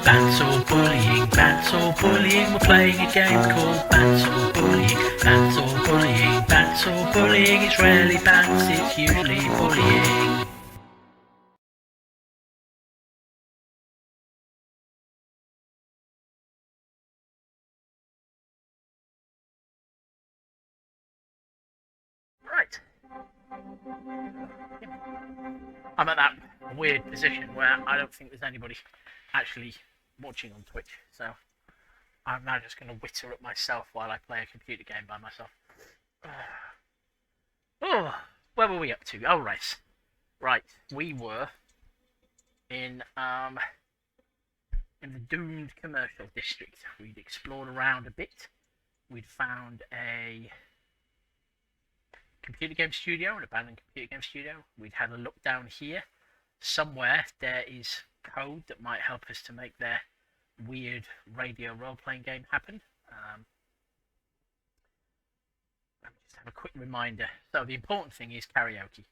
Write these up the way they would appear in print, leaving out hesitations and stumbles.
Bants or bullying, bants or bullying. We're playing a game called Bants or bullying, bants or bullying, bants or bullying. It's rarely bants, it's usually bullying. Right. I'm at that weird position where I don't think there's anybody actually watching on Twitch, so I'm now just going to witter up myself while I play a computer game by myself. Oh, where were we up to? Oh, right. Right, we were in the doomed commercial district. We'd explored around a bit. We'd found a computer game studio, an abandoned computer game studio. We'd had a look down here. Somewhere there is code that might help us to make their weird radio role-playing game happen. Let me just have a quick reminder. So the important thing is karaoke.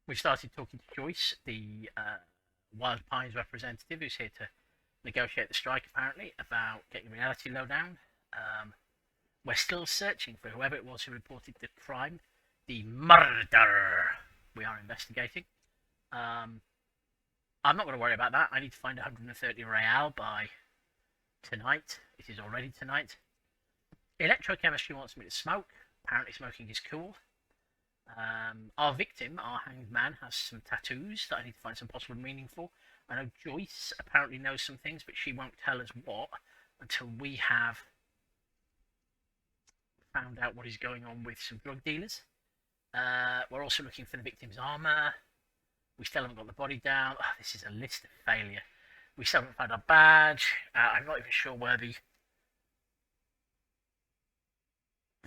We started talking to Joyce, the Wild Pines representative, who's here to negotiate the strike, apparently, about getting reality lowdown. We're still searching for whoever it was who reported the crime, the murder we are investigating. I'm not going to worry about that. I need to find 130 real by tonight. It is already tonight. Electrochemistry wants me to smoke. Apparently smoking is cool. Our victim, our hanged man, has some tattoos that I need to find some possible meaning for. I know Joyce apparently knows some things, but she won't tell us what until we have found out what is going on with some drug dealers. We're also looking for the victim's armour. We still haven't got the body down. Oh, this is a list of failure. We still haven't found our badge. I'm not even sure where the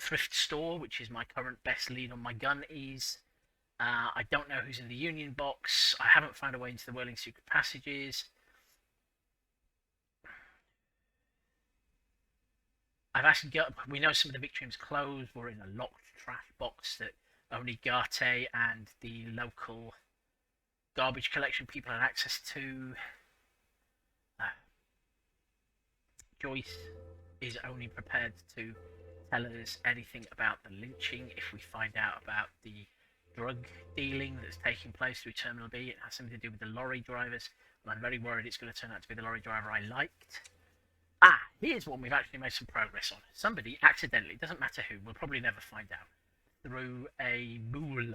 thrift store, which is my current best lead on my gun, is. I don't know who's in the union box. I haven't found a way into the Whirling Secret Passages. I've actually got. We know some of the victims' clothes were in a locked trash box that only Garte and the local garbage collection people had access to. Joyce is only prepared to tell us anything about the lynching if we find out about the drug dealing that's taking place through Terminal B. It has something to do with the lorry drivers, and I'm very worried it's going to turn out to be the lorry driver I liked. Here's one we've actually made some progress on. Somebody accidentally, doesn't matter who, we'll probably never find out, threw a boule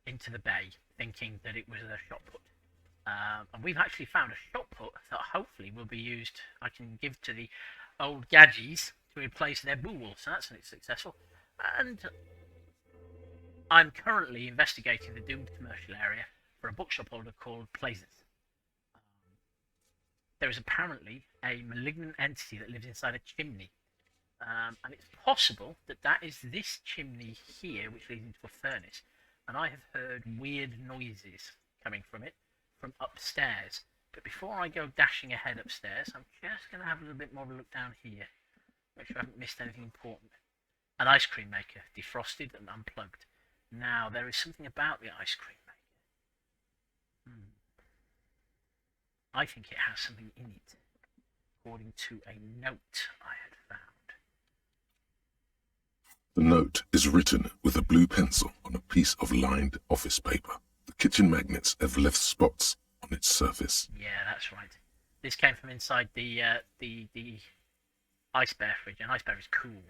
into the bay, thinking that it was a shot put. And we've actually found a shot put that hopefully will be used. I can give to the old gadgies to replace their boule, so that's successful. And I'm currently investigating the doomed commercial area for a bookshop holder called Places. There is apparently a malignant entity that lives inside a chimney. And it's possible that that is this chimney here, which leads into a furnace. And I have heard weird noises coming from it, from upstairs. But before I go dashing ahead upstairs, I'm just going to have a little bit more of a look down here. Make sure I haven't missed anything important. An ice cream maker, defrosted and unplugged. Now, there is something about the ice cream maker. I think it has something in it, according to a note I had found. The note is written with a blue pencil on a piece of lined office paper. The kitchen magnets have left spots on its surface. Yeah, that's right. This came from inside the Ice Bear fridge, and Ice Bear is cool.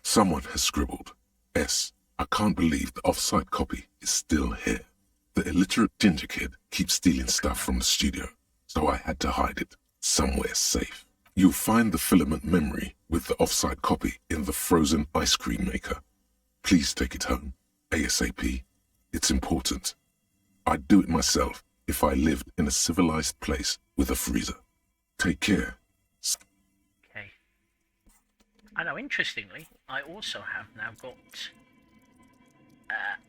Someone has scribbled, S. I can't believe the off-site copy is still here. The illiterate ginger kid keeps stealing stuff from the studio, so I had to hide it somewhere safe. You'll find the filament memory with the off-site copy in the frozen ice cream maker. Please take it home, ASAP. It's important. I'd do it myself if I lived in a civilized place with a freezer. Take care. Okay. I know, interestingly, I also have now got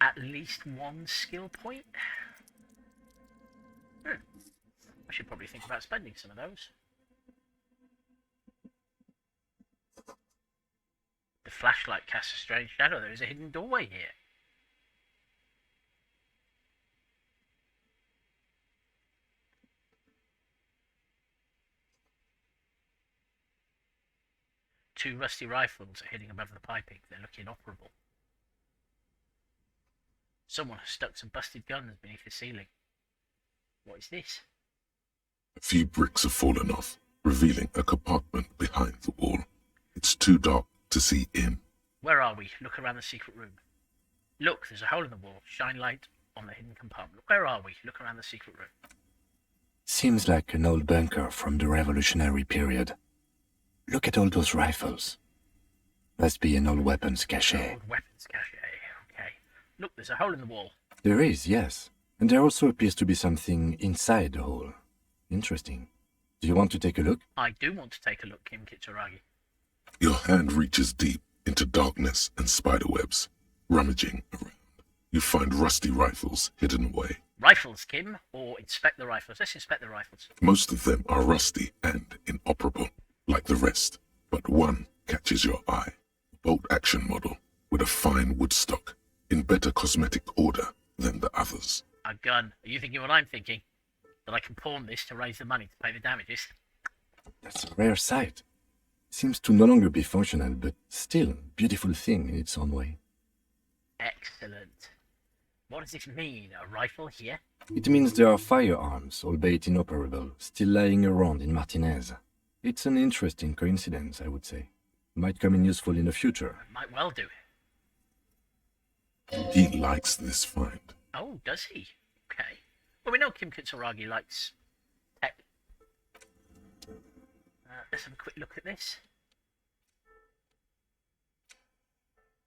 at least one skill point. I should probably think about spending some of those. The flashlight casts a strange shadow. There is a hidden doorway here. 2 rusty rifles are hidden above the piping. They look inoperable. Someone has stuck some busted guns beneath the ceiling. What is this? A few bricks have fallen off, revealing a compartment behind the wall. It's too dark to see in. Where are we? Look around the secret room. Look, there's a hole in the wall. Shine light on the hidden compartment. Where are we? Look around the secret room. Seems like an old bunker from the revolutionary period. Look at all those rifles. Must be an old weapons cache. Old weapons cache. Okay. Look, there's a hole in the wall. There is, yes. And there also appears to be something inside the hole. Interesting. Do you want to take a look? I do want to take a look, Kim Kitsuragi. Your hand reaches deep into darkness and spiderwebs. Rummaging around, you find rusty rifles hidden away. Rifles, Kim, or inspect the rifles. Let's inspect the rifles. Most of them are rusty and inoperable, like the rest, but one catches your eye. A bolt-action model with a fine wood stock, in better cosmetic order than the others. A gun. Are you thinking what I'm thinking? That I can pawn this to raise the money to pay the damages? That's a rare sight. Seems to no longer be functional, but still a beautiful thing in its own way. Excellent. What does this mean? A rifle here? It means there are firearms, albeit inoperable, still lying around in Martinez. It's an interesting coincidence, I would say. Might come in useful in the future. Might well do. He likes this find. Oh, does he? Okay. Well, we know Kim Kitsuragi likes tech. Let's have a quick look at this.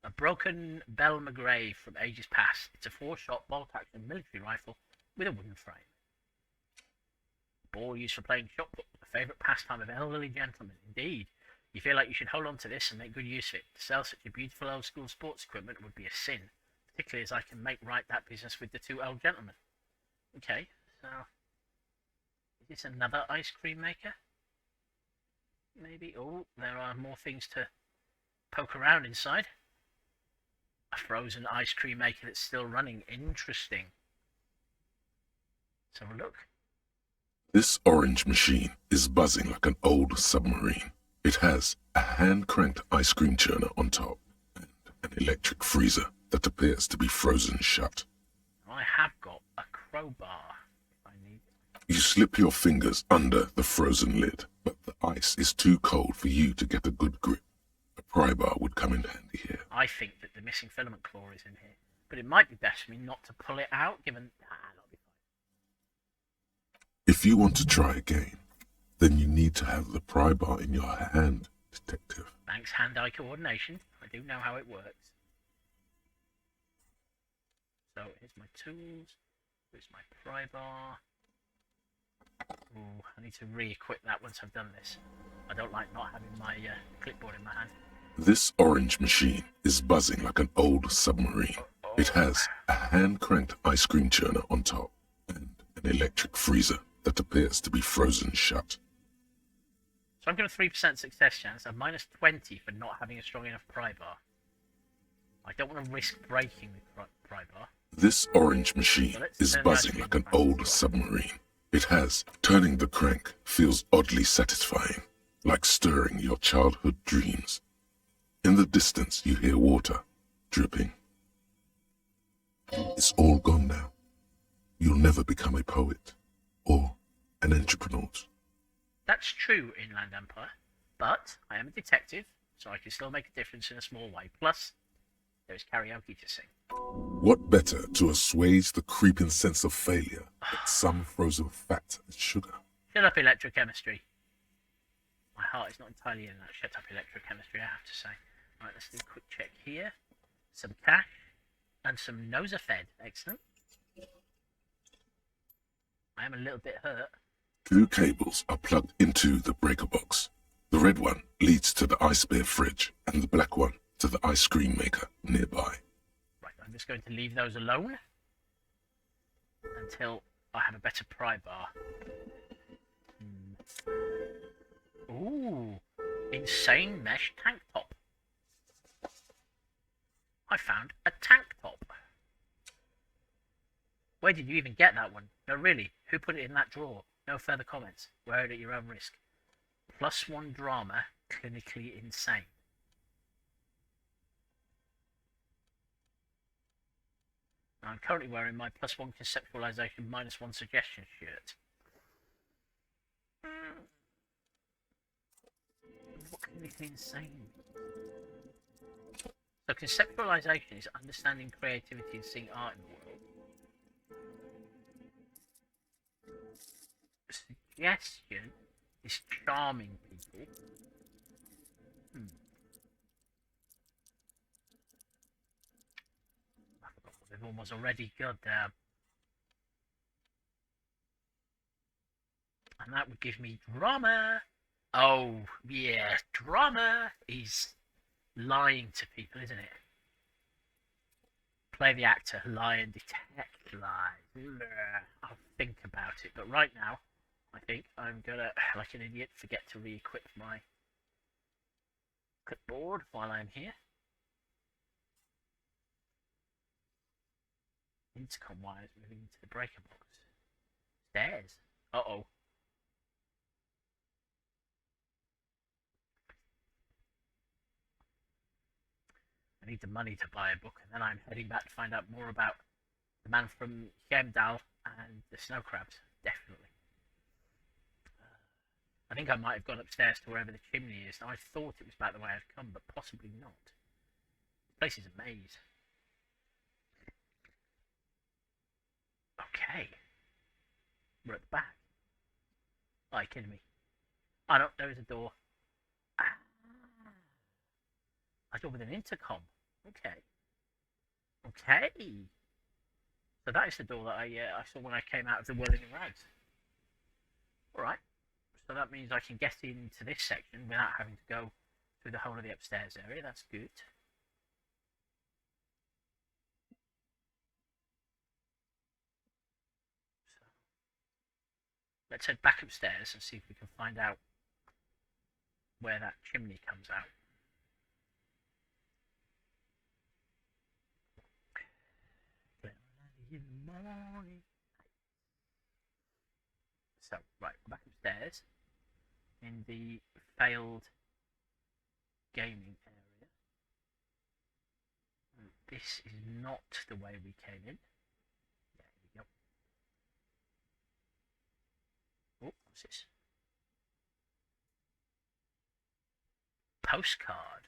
A broken Bell McGray from ages past. It's a 4-shot bolt-action military rifle with a wooden frame. Ball used for playing shot put, a favourite pastime of elderly gentlemen. Indeed, you feel like you should hold on to this and make good use of it. To sell such a beautiful old-school sports equipment would be a sin, particularly as I can make right that business with the 2 old gentlemen. Okay, so is this another ice cream maker? Maybe. Oh, there are more things to poke around inside. A frozen ice cream maker that's still running. Interesting. Let's have a look. This orange machine is buzzing like an old submarine. It has a hand-cranked ice cream churner on top and an electric freezer that appears to be frozen shut. I have got a crowbar if I need it. You slip your fingers under the frozen lid, but the ice is too cold for you to get a good grip. A pry bar would come in handy here. I think that the missing filament claw is in here, but it might be best for me not to pull it out, given... that'll be fine. If you want to try again, then you need to have the pry bar in your hand, detective. Thanks, hand-eye coordination. I do know how it works. So, here's my tools. Here's my pry bar. Ooh, I need to re-equip that once I've done this. I don't like not having my clipboard in my hand. This orange machine is buzzing like an old submarine. It has a hand-cranked ice cream churner on top and an electric freezer that appears to be frozen shut. So I've got a 3% success chance. I'm minus 20 for not having a strong enough pry bar. I don't want to risk breaking the pry bar. This orange machine is buzzing like an old submarine. It has. Turning the crank feels oddly satisfying, like stirring your childhood dreams. In the distance, you hear water dripping. It's all gone now. You'll never become a poet or an entrepreneur. That's true, Inland Empire, but I am a detective, so I can still make a difference in a small way. Plus, there's karaoke to sing. What better to assuage the creeping sense of failure than some frozen fat and sugar? Shut up, electrochemistry. My heart is not entirely in that shut up electrochemistry, I have to say. Right, let's do a quick check here. Some cash and some Nosafed. Excellent. I am a little bit hurt. 2 cables are plugged into the breaker box. The red one leads to the ice bear fridge and the black one to the ice cream maker nearby. Right, I'm just going to leave those alone until I have a better pry bar. Ooh, insane mesh tank top. I found a tank top. Where did you even get that one? No, really, who put it in that drawer? No further comments. Wear it at your own risk. +1 drama, clinically insane. I'm currently wearing my +1 conceptualization -1 suggestion shirt. What clinically insane? So conceptualization is understanding creativity and seeing art in the world. Suggestion is charming people. I forgot what the one was already. Goddamn. And that would give me drama. Oh, yeah, drama is lying to people, isn't it? Play the actor, lie and detect lies. I'll think about it, but right now, I think I'm gonna, like an idiot, forget to re-equip my clipboard while I'm here. Intercom wires moving into the breaker box. Stairs. Uh-oh. I need the money to buy a book, and then I'm heading back to find out more about the man from Hemdal and the snow crabs. Definitely. I think I might have gone upstairs to wherever the chimney is. I thought it was back the way I'd come, but possibly not. This place is a maze. Okay. We're at the back. Oh, are you kidding me? Oh no, there is a door. Ah. A door with an intercom. Okay. Okay. So that is the door that I saw when I came out of the whirling rags. Alright. So that means I can get into this section without having to go through the whole of the upstairs area. That's good. So let's head back upstairs and see if we can find out where that chimney comes out. So, right, we're back upstairs in the failed gaming area. This is not the way we came in. Yeah, here we go. Oh, what's this? Postcard.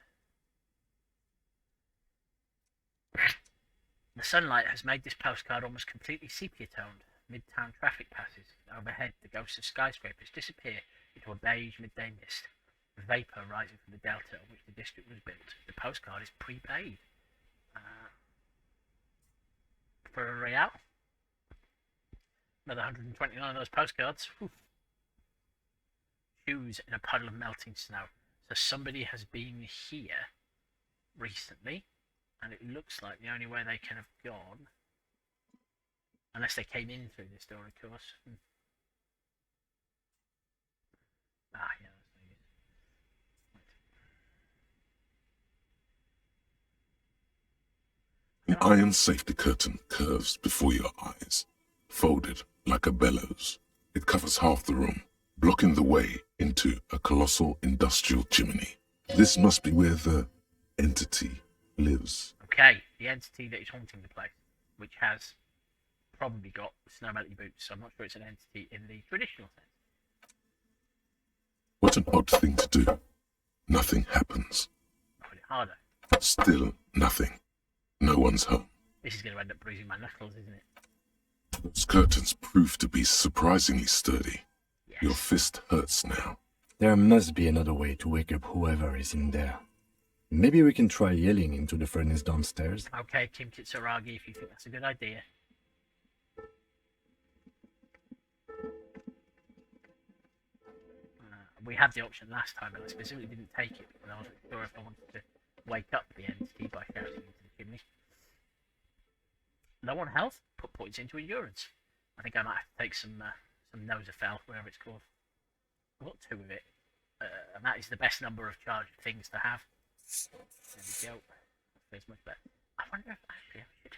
The sunlight has made this postcard almost completely sepia-toned. Midtown traffic passes. Overhead, the ghosts of skyscrapers disappear into a beige midday mist. Vapour rising from the delta on which the district was built. The postcard is prepaid. For a real. Another 129 of those postcards. Whew. Shoes in a puddle of melting snow. So somebody has been here recently, and it looks like the only way they can have gone, unless they came in through this door, of course. Ah, yeah, An iron safety curtain curves before your eyes, folded like a bellows. It covers half the room, blocking the way into a colossal industrial chimney. This must be where the entity lives. Okay, the entity that is haunting the place, which has probably got snow melty boots, so I'm not sure it's an entity in the traditional sense. What an odd thing to do. Nothing happens. Put it harder. Still nothing. No one's home. This is going to end up bruising my knuckles, isn't it? Those curtains prove to be surprisingly sturdy. Yes. Your fist hurts now. There must be another way to wake up whoever is in there. Maybe we can try yelling into the furnace downstairs. Okay, Kim Kitsuragi, if you think that's a good idea. We had the option last time, and I specifically didn't take it because I wasn't sure if I wanted to wake up the entity by shouting into the chimney. Low on health, put points into endurance. I think I might have to take some Nosafel, whatever it's called. I've got 2 of it, and that is the best number of charged things to have. There we go. That feels much better. I wonder if actually I should.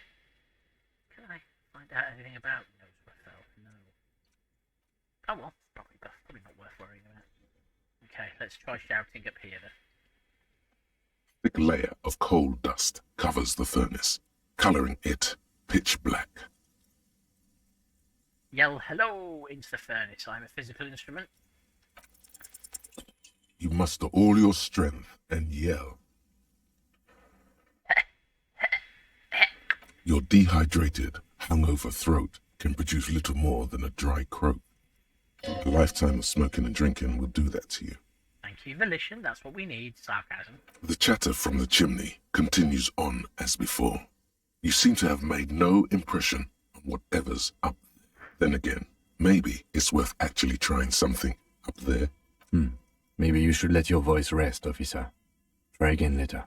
Can I find out anything about Nosafel? No. Oh well, probably not worth worrying about. Okay, let's try shouting up here then. A thick layer of coal dust covers the furnace, coloring it pitch black. Yell hello into the furnace. I'm a physical instrument. You muster all your strength and yell. Your dehydrated, hungover throat can produce little more than a dry croak. A lifetime of smoking and drinking will do that to you. Thank you, volition. That's what we need. Sarcasm. The chatter from the chimney continues on as before. You seem to have made no impression on whatever's up there. Then again, maybe it's worth actually trying something up there. Maybe you should let your voice rest, officer. Try again later.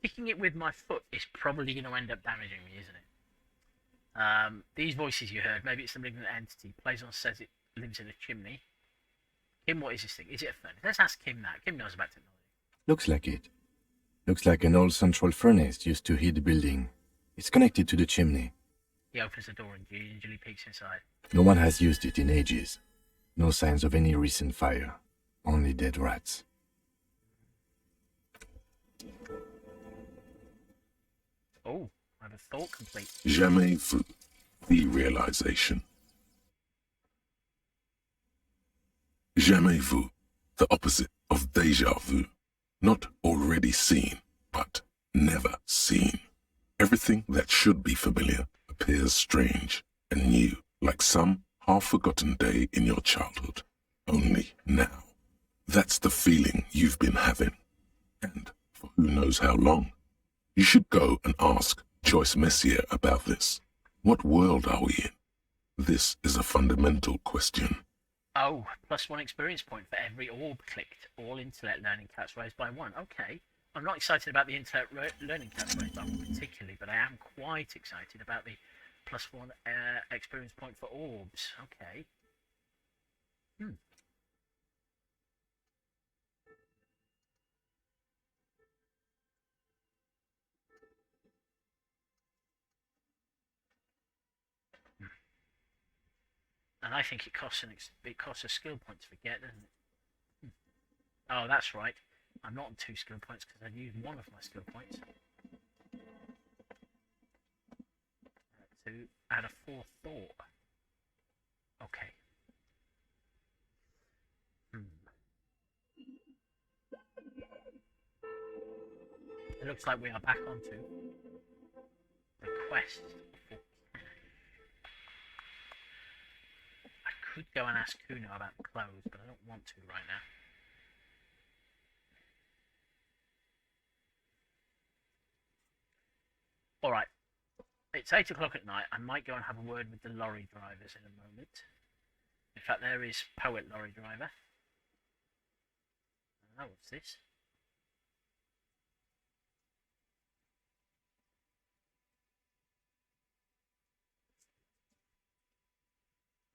Kicking it with my foot is probably going to end up damaging me, isn't it? These voices you heard, maybe it's some malignant entity. Plaison says it lives in a chimney. Kim, what is this thing? Is it a furnace? Let's ask Kim that. Kim knows about technology. Looks like it. Looks like an old central furnace used to heat the building. It's connected to the chimney. He opens the door and gingerly peeks inside. No one has used it in ages. No signs of any recent fire. Only dead rats. Oh, I have a thought complete. Jamais vu. The realization. Jamais vu. The opposite of déjà vu. Not already seen, but never seen. Everything that should be familiar appears strange and new, like some half-forgotten day in your childhood. Only now. That's the feeling you've been having. And for who knows how long. You should go and ask Joyce Messier about this. What world are we in? This is a fundamental question. Oh, +1 experience point for every orb clicked. All intellect learning caps raised by 1. Okay. I'm not excited about the intellect learning caps raised by 1 particularly, but I am quite excited about the +1 experience point for orbs. Okay. And I think it costs a skill point to forget, doesn't it? Oh, that's right. I'm not on 2 skill points because I used 1 of my skill points. To add a 4th thought. Okay. It looks like we are back onto the quest for Cat. I could go and ask Kuno about the clothes, but I don't want to right now. Alright, it's 8 o'clock at night. I might go and have a word with the lorry drivers in a moment. In fact, there is Poet Lorry Driver. Oh, what's this?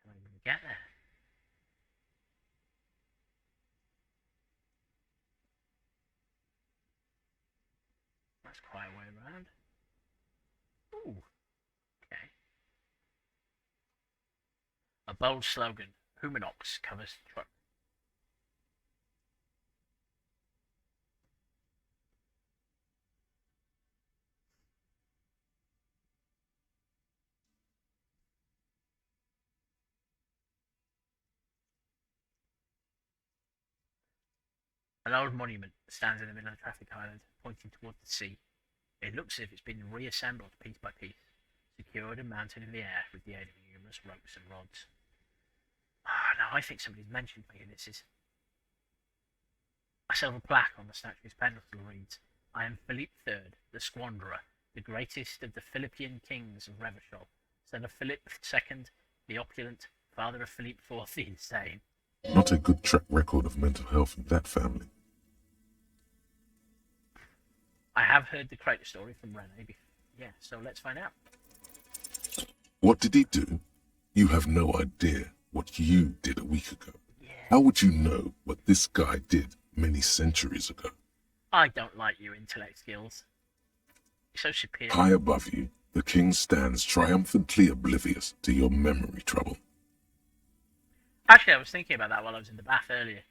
Can I even get there? That's quite a way around. Ooh, okay. A bold slogan. Humanox covers truck. An old monument stands in the middle of the traffic island, pointing toward the sea. It looks as if it's been reassembled piece by piece, secured and mounted in the air with the aid of numerous ropes and rods. Now I think somebody's mentioned me, and this is a silver plaque on the statue's pedestal reads, I am Philippe III, the Squanderer, the greatest of the Philippian kings of Revachol, son of Philip II, the opulent, father of Philippe IV, the insane. Not a good track record of mental health in that family. I have heard the crater story from Rene. Yeah, so let's find out. What did he do? You have no idea what you did a week ago. Yeah. How would you know what this guy did many centuries ago? I don't like your intellect skills. You're so superior. High above you, The king stands triumphantly oblivious to your memory trouble. Actually, I was thinking about that while I was in the bath earlier.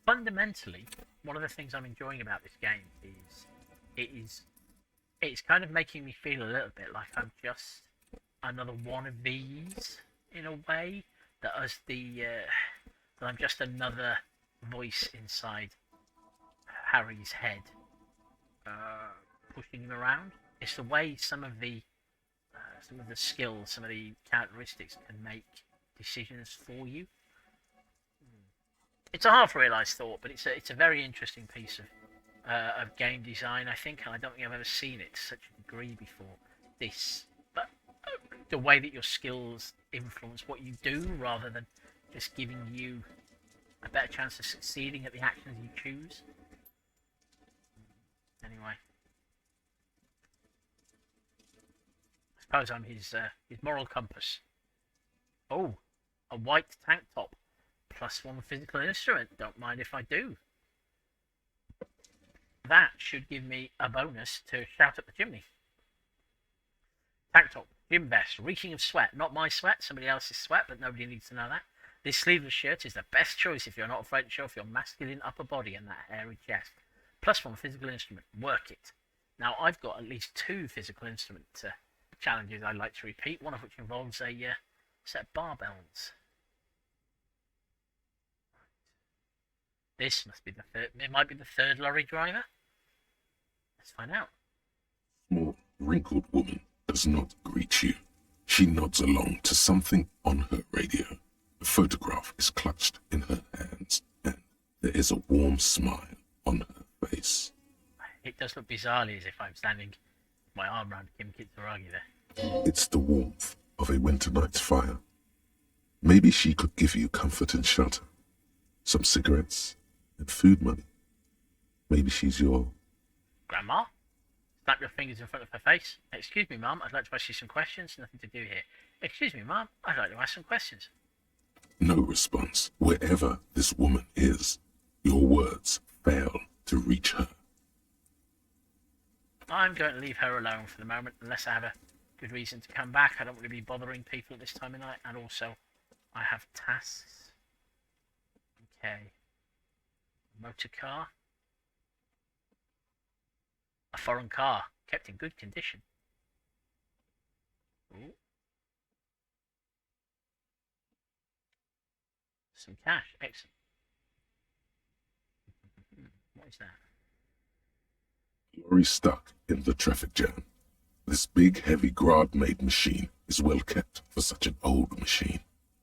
Fundamentally, one of the things I'm enjoying about this game is it's kind of making me feel a little bit like I'm just another one of these in a way. That I'm just another voice inside Harry's head, pushing him around. It's the way some of the skills, some of the characteristics can make decisions for you. It's a half-realised thought, but it's a very interesting piece of game design, I think, and I don't think I've ever seen it to such a degree before. But the way that your skills influence what you do, rather than just giving you a better chance of succeeding at the actions you choose. Anyway, I suppose I'm his moral compass. Oh, a white tank top. +1 physical instrument. Don't mind if I do. That should give me a bonus to shout up the chimney. Tank top, gym vest, reeking of sweat. Not my sweat, somebody else's sweat, but nobody needs to know that. This sleeveless shirt is the best choice if you're not afraid to show off your masculine upper body and that hairy chest. +1 physical instrument. Work it. Now, I've got at least 2 physical instrument challenges I'd like to repeat, one of which involves a set of barbells. This must be the third. It might be the third lorry driver. Let's find out. Small, wrinkled woman does not greet you. She nods along to something on her radio. A photograph is clutched in her hands, and there is a warm smile on her face. It does look bizarrely as if I'm standing with my arm around Kim Kitsuragi there. It's the warmth of a winter night's fire. Maybe she could give you comfort and shelter. Some cigarettes and food money. Maybe she's your... Grandma? Snap your fingers in front of her face. Excuse me, Mum, I'd like to ask you some questions. Nothing to do here. Excuse me, Mum, I'd like to ask some questions. No response. Wherever this woman is, your words fail to reach her. I'm going to leave her alone for the moment, unless I have a good reason to come back. I don't want to be bothering people at this time of night, and also I have tasks. Okay. Motor car. A foreign car, kept in good condition. Ooh. Some cash, excellent. What is that? Lorry stuck in the traffic jam. This big, heavy Grad-made machine is well kept for such an old machine.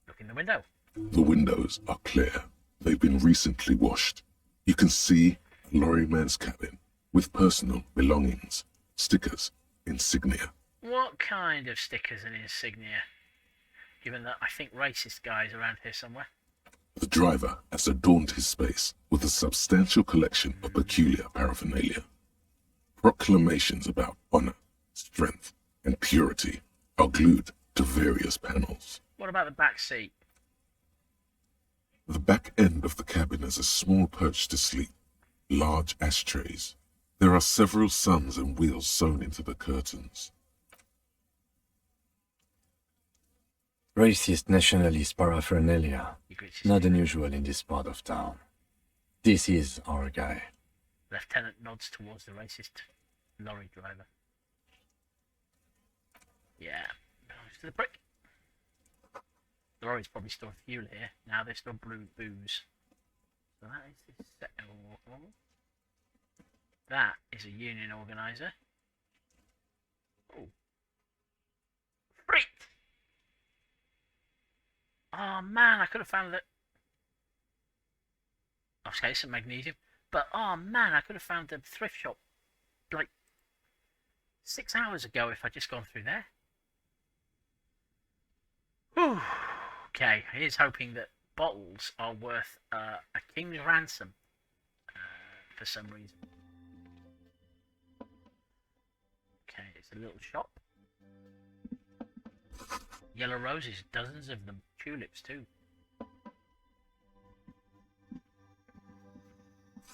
Look in the window. The windows are clear. They've been recently washed. You can see a lorryman's cabin with personal belongings, stickers, insignia. What kind of stickers and insignia? Given that I think racist guys around here somewhere. The driver has adorned his space with a substantial collection of peculiar paraphernalia. Proclamations about honor, strength, and purity are glued to various panels. What about the back seat? The back end of the cabin is a small perch to sleep, large ashtrays. There are several suns and wheels sewn into the curtains. Racist nationalist paraphernalia. Not unusual in this part of town. This is our guy. Lieutenant nods towards the racist lorry driver. Yeah, belongs to the prick. The lorry's probably stored fuel here. Now they store blue booze. So that is this set. That is a union organizer. Oh. Freak! Oh man, I could have found that. Okay, some magnesium. But oh man, I could have found the thrift shop like 6 hours ago if I'd just gone through there. Whew. Okay, here's hoping that bottles are worth a king's ransom for some reason. Okay, it's a little shop. Yellow roses, dozens of them. Tulips too.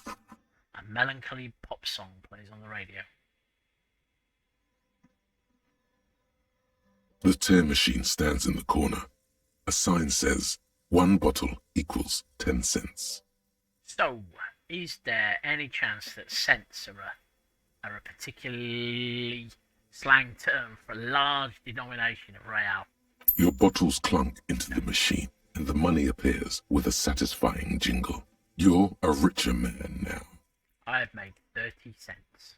A melancholy pop song plays on the radio. The tear machine stands in the corner. A sign says, 1 bottle equals 10 cents. So, is there any chance that cents are a particularly slang term for a large denomination of real? Your bottles clunk into the machine, and the money appears with a satisfying jingle. You're a richer man now. I have made 30 cents.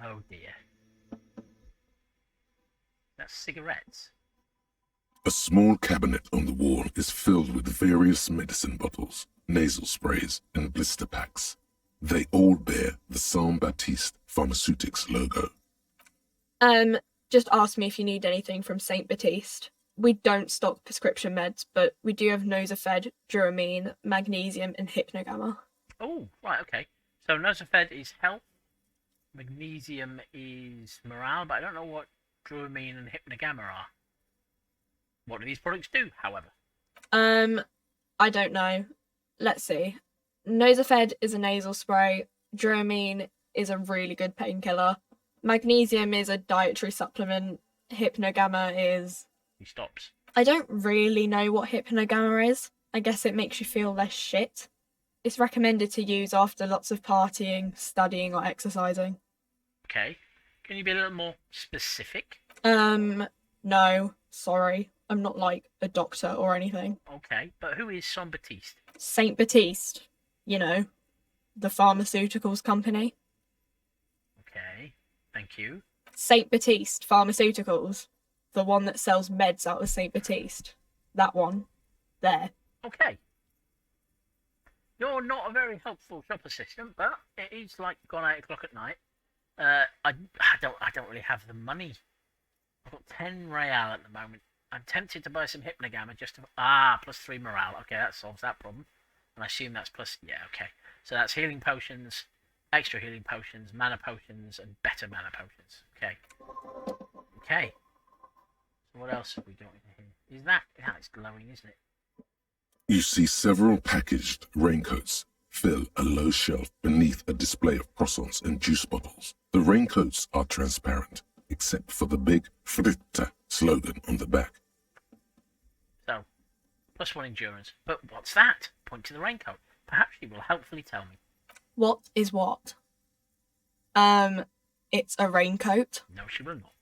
Oh dear. That's cigarettes. A small cabinet on the wall is filled with various medicine bottles, nasal sprays, and blister packs. They all bear the Saint Baptiste Pharmaceutics logo. Just ask me if you need anything from Saint Baptiste. We don't stock prescription meds, but we do have Nosafed, Duramine, Magnesium, and Hypnogamma. Oh, right, okay. So Nosafed is health, Magnesium is morale, but I don't know what Duramine and Hypnogamma are. What do these products do, however? I don't know. Let's see. Nosafed is a nasal spray. Duramine is a really good painkiller. Magnesium is a dietary supplement. Hypnogamma is... He stops. I don't really know what Hypnogamma is. I guess it makes you feel less shit. It's recommended to use after lots of partying, studying, or exercising. Okay. Can you be a little more specific? No. Sorry. I'm not like a doctor or anything. Okay, but who is Saint Baptiste? Saint Baptiste. You know, the pharmaceuticals company. Okay, thank you. Saint Baptiste Pharmaceuticals. The one that sells meds out of Saint Baptiste. That one. There. Okay. You're not a very helpful shop assistant, but it is like gone 8 o'clock at night. I don't really have the money. I've got 10 real at the moment. I'm tempted to buy some Hypnogamma just to... plus 3 morale. Okay, that solves that problem. And I assume that's plus... Yeah, okay. So that's healing potions, extra healing potions, mana potions, and better mana potions. Okay. Okay. So what else have we got in here? Is that... That's glowing, isn't it? You see several packaged raincoats fill a low shelf beneath a display of croissants and juice bottles. The raincoats are transparent, except for the big Fritta slogan on the back. So, +1 endurance. But what's that? Point to the raincoat. Perhaps you will helpfully tell me. What is what? It's a raincoat. No, she will not.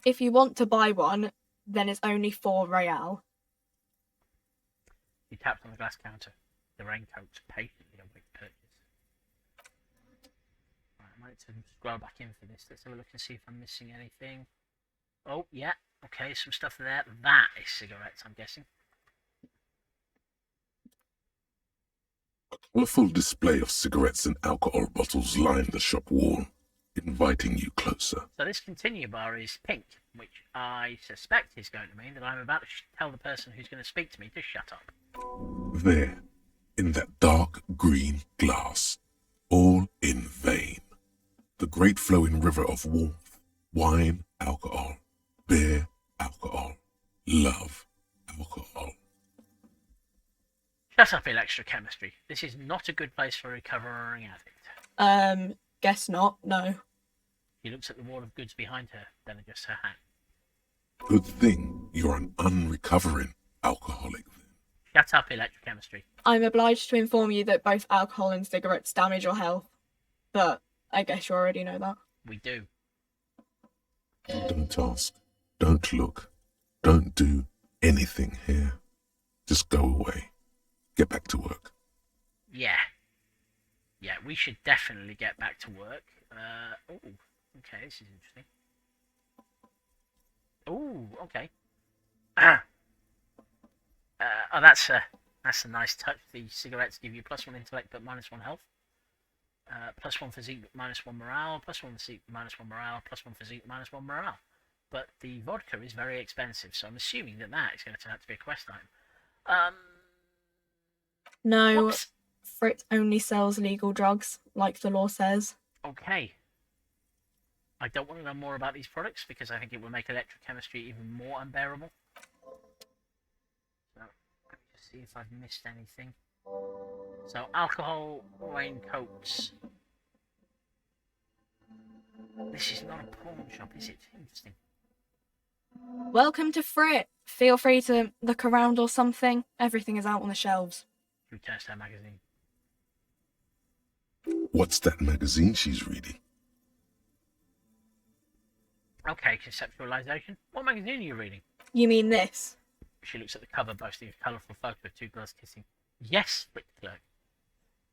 If you want to buy one, then it's only 4 real. He tapped on the glass counter. The raincoats patiently await purchase. Right, I might scroll back in for this. Let's have a look and see if I'm missing anything. Oh, yeah. Okay, some stuff there. That is cigarettes, I'm guessing. A colourful display of cigarettes and alcohol bottles line the shop wall, inviting you closer. So this continue bar is pink, which I suspect is going to mean that I'm about to tell the person who's going to speak to me to shut up. There, in that dark green glass, all in vain. The great flowing river of warmth, wine, alcohol, beer, alcohol, love, alcohol. Shut up, electrochemistry. This is not a good place for a recovering addict. Guess not, no. She looks at the wall of goods behind her, then adjusts her hat. Good thing you're an unrecovering alcoholic then. Shut up, electrochemistry. I'm obliged to inform you that both alcohol and cigarettes damage your health. But I guess you already know that. We do. Don't ask, don't look, don't do anything here. Just go away. Get back to work. Yeah. Yeah, we should definitely get back to work. Oh, okay, this is interesting. Oh, okay. That's a nice touch. The cigarettes give you +1 intellect but -1 health. +1 physique but -1 morale. +1 physique -1 morale. +1 physique -1 morale. But the vodka is very expensive, so I'm assuming that is going to turn out to be a quest item. No, Whoops. Frit only sells legal drugs, like the law says. Okay. I don't want to know more about these products because I think it will make electrochemistry even more unbearable. So, let me just see if I've missed anything. So, alcohol, raincoats. This is not a pawn shop, is it? Interesting. Welcome to Frit. Feel free to look around or something. Everything is out on the shelves. Returns to her magazine. What's that magazine she's reading? Okay, conceptualization. What magazine are you reading? You mean this? She looks at the cover, boasting a colourful photo of two girls kissing. Yes, Brit Clerk.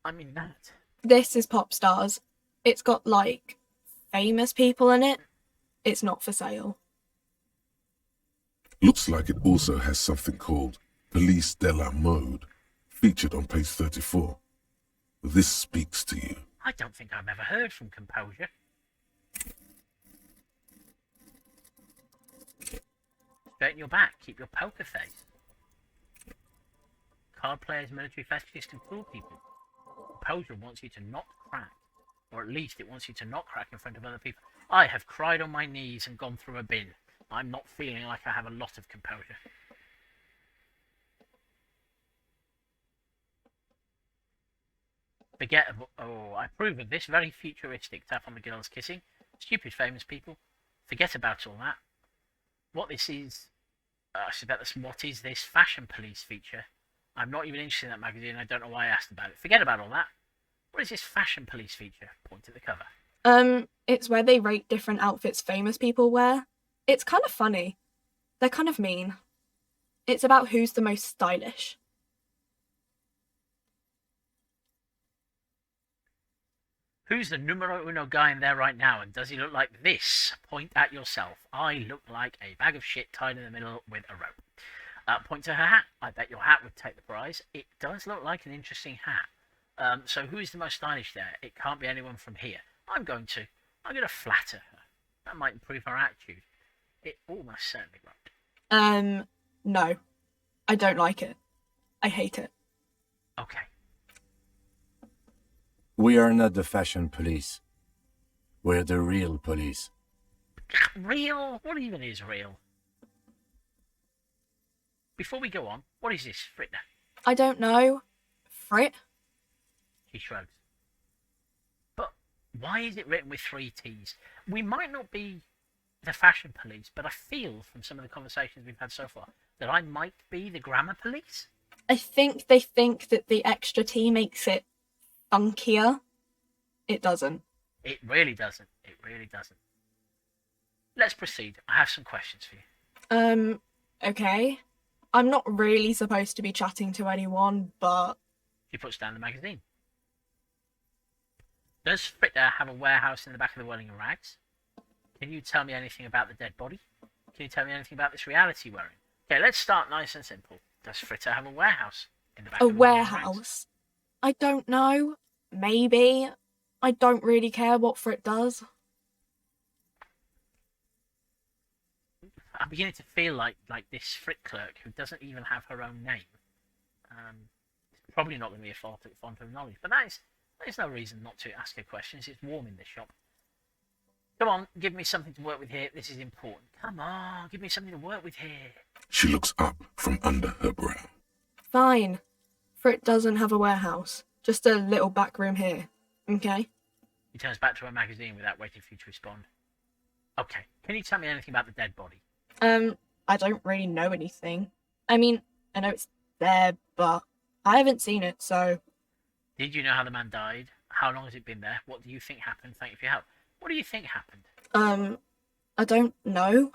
I mean that. This is Pop Stars. It's got, like, famous people in it. It's not for sale. Looks like it also has something called Police de la Mode, featured on page 34. This speaks to you. I don't think I've ever heard from Composure. Straighten your back. Keep your poker face. Card players, military fetishists, and cool people. Composure wants you to not crack. Or at least it wants you to not crack in front of other people. I have cried on my knees and gone through a bin. I'm not feeling like I have a lot of composure. I approve of this very futuristic tap on the girls kissing. Stupid famous people. Forget about all that. What this is... what is this fashion police feature? I'm not even interested in that magazine. I don't know why I asked about it. Forget about all that. What is this fashion police feature? Point at the cover. It's where they rate different outfits famous people wear. It's kind of funny. They're kind of mean. It's about who's the most stylish. Who's the numero uno guy in there right now, and does he look like this? Point at yourself. I look like a bag of shit tied in the middle with a rope. Point to her hat. I bet your hat would take the prize. It does look like an interesting hat. So who is the most stylish there? It can't be anyone from here. I'm going to flatter her. That might improve her attitude. It almost certainly won't. No. I don't like it. I hate it. Okay. We are not the fashion police. We're the real police. Real? What even is real? Before we go on, what is this, Fritner? I don't know. Frit? He shrugs. But why is it written with 3 T's? We might not be the fashion police, but I feel from some of the conversations we've had so far that I might be the grammar police. I think they think that the extra T makes it funkier. It doesn't. It really doesn't. It really doesn't. Let's proceed. I have some questions for you. Okay. I'm not really supposed to be chatting to anyone, but... She puts down the magazine. Does Fritter have a warehouse in the back of the Wellingham Rags? Can you tell me anything about the dead body? Can you tell me anything about this reality we're in? Okay, let's start nice and simple. Does Fritter have a warehouse in the back A of the Wellingham Rags? warehouse? I don't know. Maybe. I don't really care what Frit does. I'm beginning to feel like this Frit clerk who doesn't even have her own name. It's probably not going to be a font of knowledge, but that is no reason not to ask her questions. It's warm in this shop. Come on, give me something to work with here. This is important. Come on, give me something to work with here. She looks up from under her brow. Fine. Frit doesn't have a warehouse. Just a little back room here. Okay? He turns back to her magazine without waiting for you to respond. Okay, can you tell me anything about the dead body? I don't really know anything. I mean, I know it's there, but I haven't seen it, so... Did you know how the man died? How long has it been there? What do you think happened? Thank you for your help. What do you think happened? I don't know.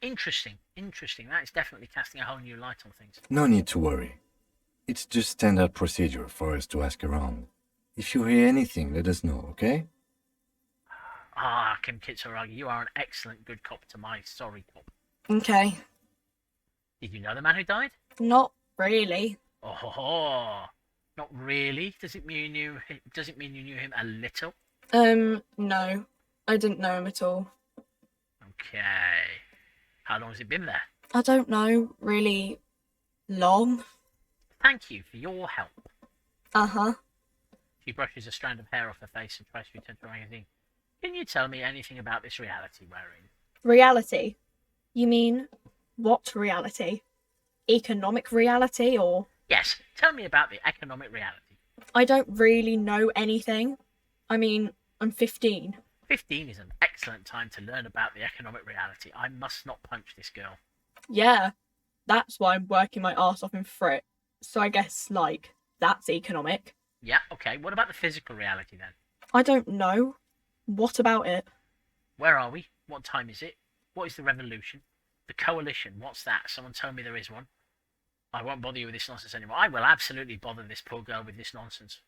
Interesting. That is definitely casting a whole new light on things. No need to worry. It's just standard procedure for us to ask around. If you hear anything, let us know, okay? Kim Kitsuragi, you are an excellent good cop to my sorry cop. Okay. Did you know the man who died? Not really. Oh, not really. Does it mean you knew him a little? No. I didn't know him at all. Okay. How long has it been there? I don't know, really long. Thank you for your help. Uh-huh. She brushes a strand of hair off her face and tries to return to her magazine. Can you tell me anything about this reality we're in? Reality? You mean, what reality? Economic reality, or...? Yes, tell me about the economic reality. I don't really know anything. I mean, I'm 15. 15 is an excellent time to learn about the economic reality. I must not punch this girl. Yeah, that's why I'm working my arse off in Frit. So I guess, like, that's economic. Yeah, okay. What about the physical reality then? I don't know. What about it? Where are we? What time is it? What is the revolution? The coalition, what's that? Someone tell me there is one. I won't bother you with this nonsense anymore. I will absolutely bother this poor girl with this nonsense.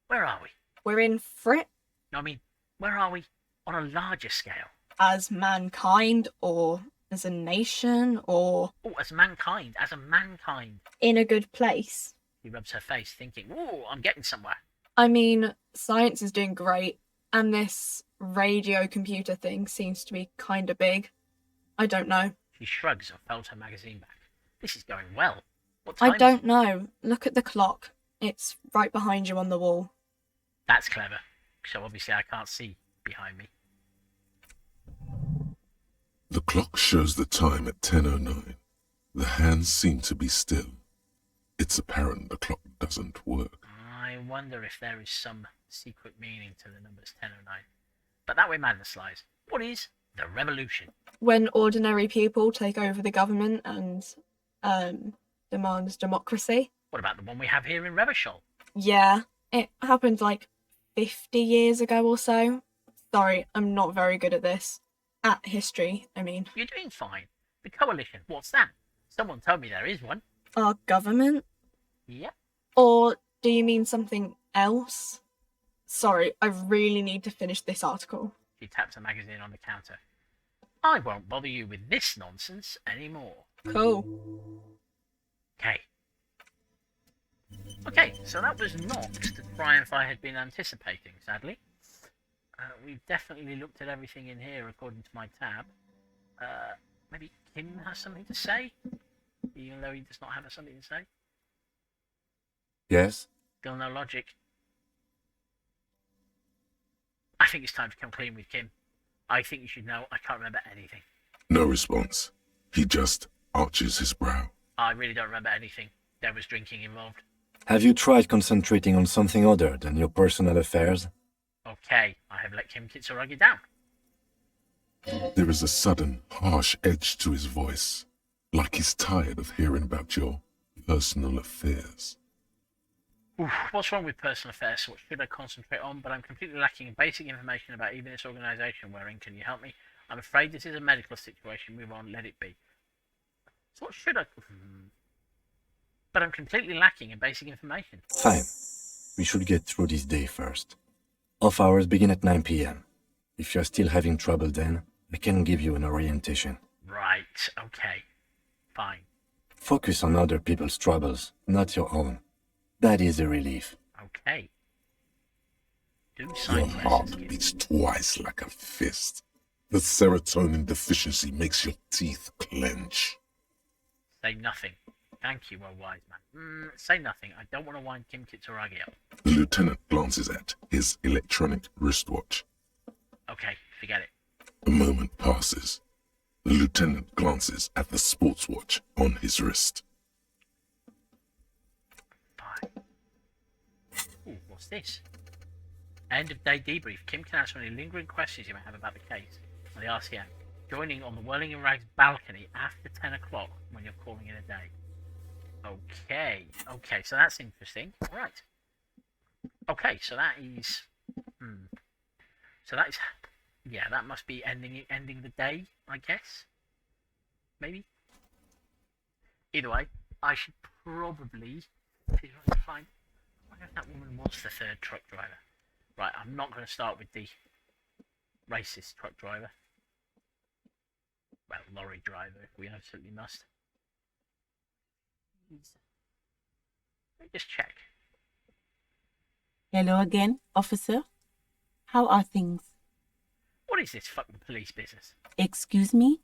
Where are we? We're in Frit No, I mean, where are we on a larger scale? as mankind, or as a nation, or Oh, as mankind, as a mankind. in a good place. He rubs her face, thinking, "Ooh, I'm getting somewhere." I mean, science is doing great, and this radio computer thing seems to be kind of big. I don't know. She shrugs and folds her magazine back. This is going well. What time I don't know. Look at the clock. It's right behind you on the wall. That's clever. So obviously I can't see behind me. The clock shows the time at 10:09. The hands seem to be still. It's apparent the clock doesn't work. I wonder if there is some secret meaning to the numbers 1009. But that way madness lies. What is the revolution? When ordinary people take over the government and demand democracy. What about the one we have here in Revachol? Yeah, it happened like 50 years ago or so. Sorry, I'm not very good at this. At history, I mean. You're doing fine. The coalition, what's that? Someone told me there is one. Our government? Yep. Or do you mean something else? Sorry, I really need to finish this article. She taps a magazine on the counter. I won't bother you with this nonsense anymore. Cool. Okay, so that was not the triumph I had been anticipating, sadly. We've definitely looked at everything in here according to my tab. Maybe Kim has something to say? Even though he does not have something to say? Yes? Still no logic. I think it's time to come clean with Kim. I think you should know I can't remember anything. No response. He just arches his brow. I really don't remember anything. There was drinking involved. Have you tried concentrating on something other than your personal affairs? Okay, I have let Kim Kitsuragi down. There is a sudden, harsh edge to his voice, like he's tired of hearing about your personal affairs. Oof, what's wrong with personal affairs? What should I concentrate on? But I'm completely lacking in basic information about even this organisation we're in. Can you help me? I'm afraid this is a medical situation. Move on, let it be. So what should I... But I'm completely lacking in basic information. Fine. We should get through this day first. Off hours begin at 9 p.m. If you're still having trouble then, I can give you an orientation. Right, okay. Fine. Focus on other people's troubles, not your own. That is a relief. Okay. Do Your sign heart lessons, beats twice like a fist. The serotonin deficiency makes your teeth clench. Say nothing. Thank you, well wise man. Say nothing. I don't want to wind Kim Kitsuragi up. The lieutenant glances at his electronic wristwatch. Okay, forget it. A moment passes. The lieutenant glances at the sports watch on his wrist. Fine. Ooh, what's this? End of day debrief. Kim can answer any lingering questions you may have about the case on the RCM. Joining on the Whirling in Rags balcony after 10 o'clock when you're calling in a day. Okay, so that's interesting. Right. Okay, so that is... So that is... Yeah, that must be ending the day, I guess. Maybe. Either way, I should probably see if I can find... I wonder if that woman was the third truck driver. Right, I'm not going to start with the racist truck driver. Well, lorry driver, if we absolutely must. Let me just check. Hello again, officer. How are things? What is this fucking police business? Excuse me?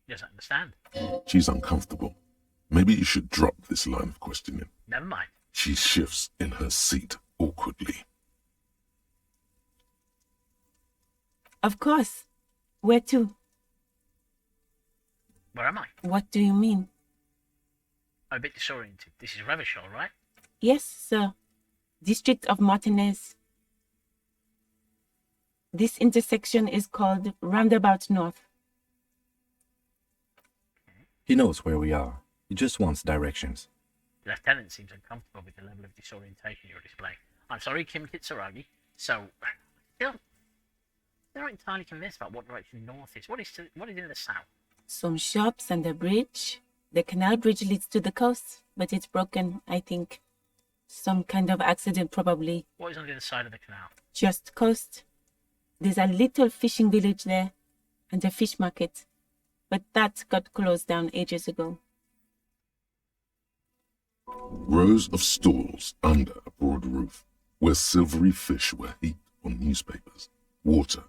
He doesn't understand. She's uncomfortable. Maybe you should drop this line of questioning. Never mind. She shifts in her seat awkwardly. Of course. Where to? Where am I? What do you mean? I'm a bit disoriented. This is Revachol, right? Yes, sir. District of Martinez. This intersection is called Roundabout North. He knows where we are. He just wants directions. The lieutenant seems uncomfortable with the level of disorientation you're displaying. I'm sorry, Kim Kitsuragi. So, still not entirely convinced about what direction north is. What is in the south? Some shops and a bridge. The canal bridge leads to the coast, but it's broken, I think. Some kind of accident, probably. What is on the other side of the canal? Just coast. There's a little fishing village there, and a fish market. But that got closed down ages ago. Rows of stalls under a broad roof, where silvery fish were heaped on newspapers. Water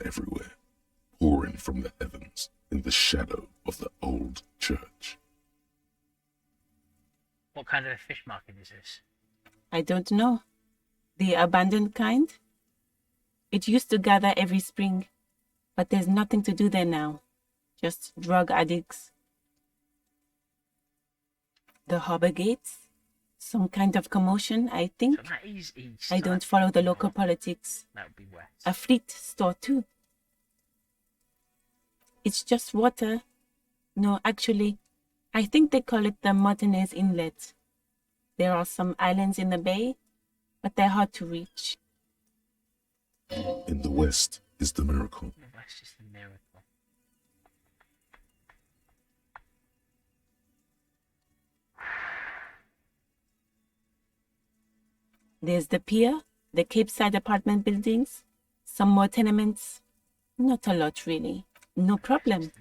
everywhere, pouring from the heavens in the shadow of the old church. What kind of a fish market is this? I don't know. The abandoned kind? It used to gather every spring, but there's nothing to do there now. Just drug addicts. The harbor gates? Some kind of commotion, I think. So that is east. I don't follow the local politics. That would be west. A fleet store too. It's just water. No, actually, I think they call it the Martinez Inlet. There are some islands in the bay, but they're hard to reach. In the west is the miracle. The west is the miracle. There's the pier, the Cape Side apartment buildings, some more tenements. Not a lot, really. No problem.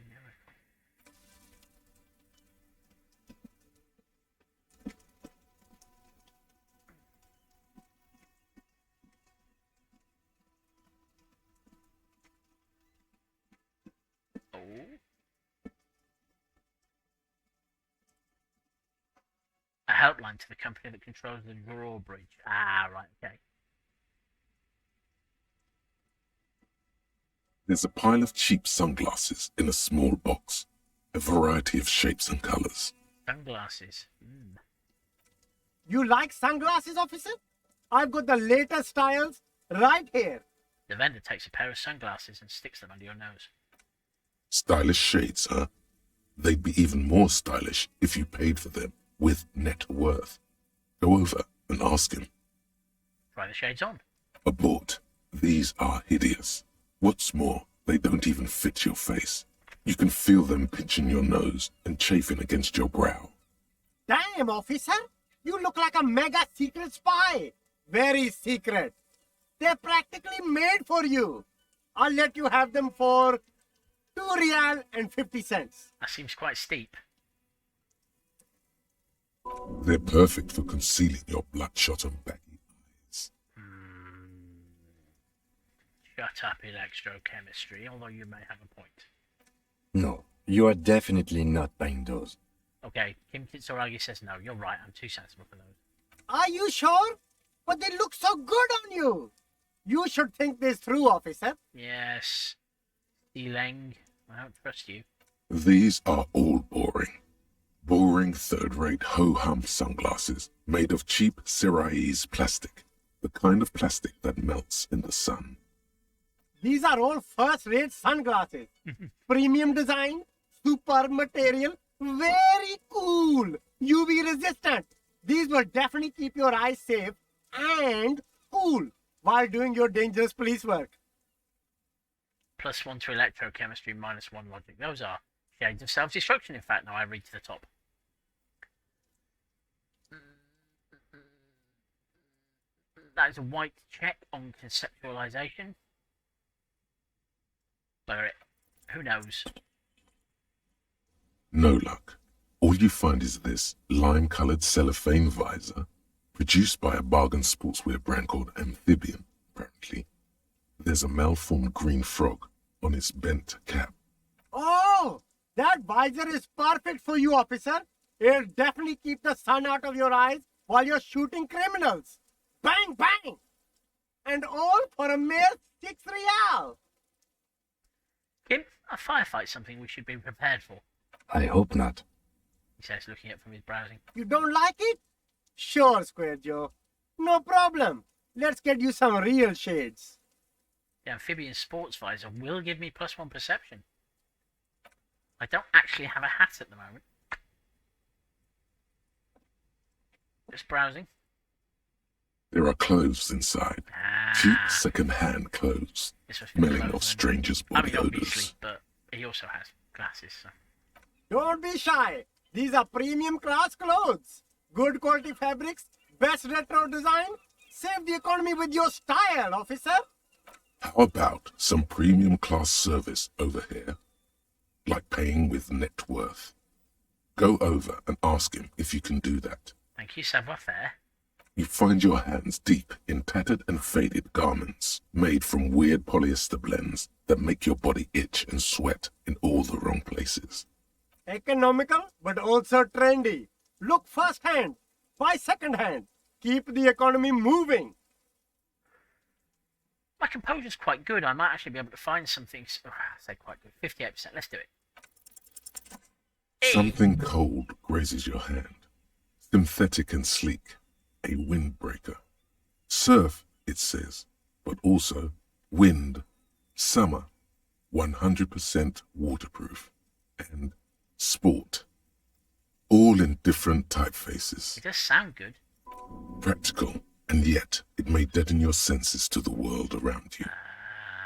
Oh. A helpline to the company that controls the drawbridge. Ah, right, okay. There's a pile of cheap sunglasses in a small box, a variety of shapes and colors. Sunglasses. You like sunglasses, officer? I've got the latest styles right here. The vendor takes a pair of sunglasses and sticks them under your nose. Stylish shades, huh? They'd be even more stylish if you paid for them with net worth. Go over and ask him. Try the shades on. Abort. These are hideous. What's more, they don't even fit your face. You can feel them pinching your nose and chafing against your brow. Damn, officer. You look like a mega secret spy. Very secret. They're practically made for you. I'll let you have them for 2 real and 50 cents. That seems quite steep. They're perfect for concealing your bloodshot and baggy eyes. Shut up, electrochemistry, although you may have a point. No, you are definitely not buying those. Okay, Kim Kitsuragi says no. You're right, I'm too sensible for those. Are you sure? But they look so good on you. You should think this through, officer. Yes. Deleng, I don't trust you. These are all boring. Boring third-rate ho-hum sunglasses made of cheap Syrahese plastic. The kind of plastic that melts in the sun. These are all first-rate sunglasses. Premium design, super material, very cool, UV resistant. These will definitely keep your eyes safe and cool while doing your dangerous police work. +1 to electrochemistry, -1 logic. Those are shades of self-destruction, in fact. Now I read to the top. That is a white check on conceptualization. Blur it. Who knows? No luck. All you find is this lime-colored cellophane visor, produced by a bargain sportswear brand called Amphibian, apparently. There's a malformed green frog on its bent cap. Oh, that visor is perfect for you, officer. It'll definitely keep the sun out of your eyes while you're shooting criminals. Bang, bang! And all for a mere 6 real. Kim, a firefight's something we should be prepared for, I hope not. he says, looking up from his browsing. You don't like it? Sure, Square Joe. No problem. Let's get you some real shades. The amphibian sports visor will give me +1 perception. I don't actually have a hat at the moment. Just browsing. There are clothes inside. Cheap second-hand clothes, This was smelling clothes of then. strangers' I body mean, obviously, odors. but he also has glasses. So. Don't be shy. These are premium class clothes. Good quality fabrics, best retro design. Save the economy with your style, officer. How about some premium class service over here? Like paying with net worth. Go over and ask him if you can do that. Thank you, savoir-faire. You find your hands deep in tattered and faded garments made from weird polyester blends that make your body itch and sweat in all the wrong places. Economical, but also trendy. Look first-hand, buy second-hand. Keep the economy moving. My composure's quite good. I might actually be able to find something. I say quite good. 58%. Let's do it. Something cold grazes your hand. Synthetic and sleek. A windbreaker. Surf, it says, but also wind, summer, 100% waterproof, and sport. All in different typefaces. It does sound good. Practical, and yet it may deaden your senses to the world around you.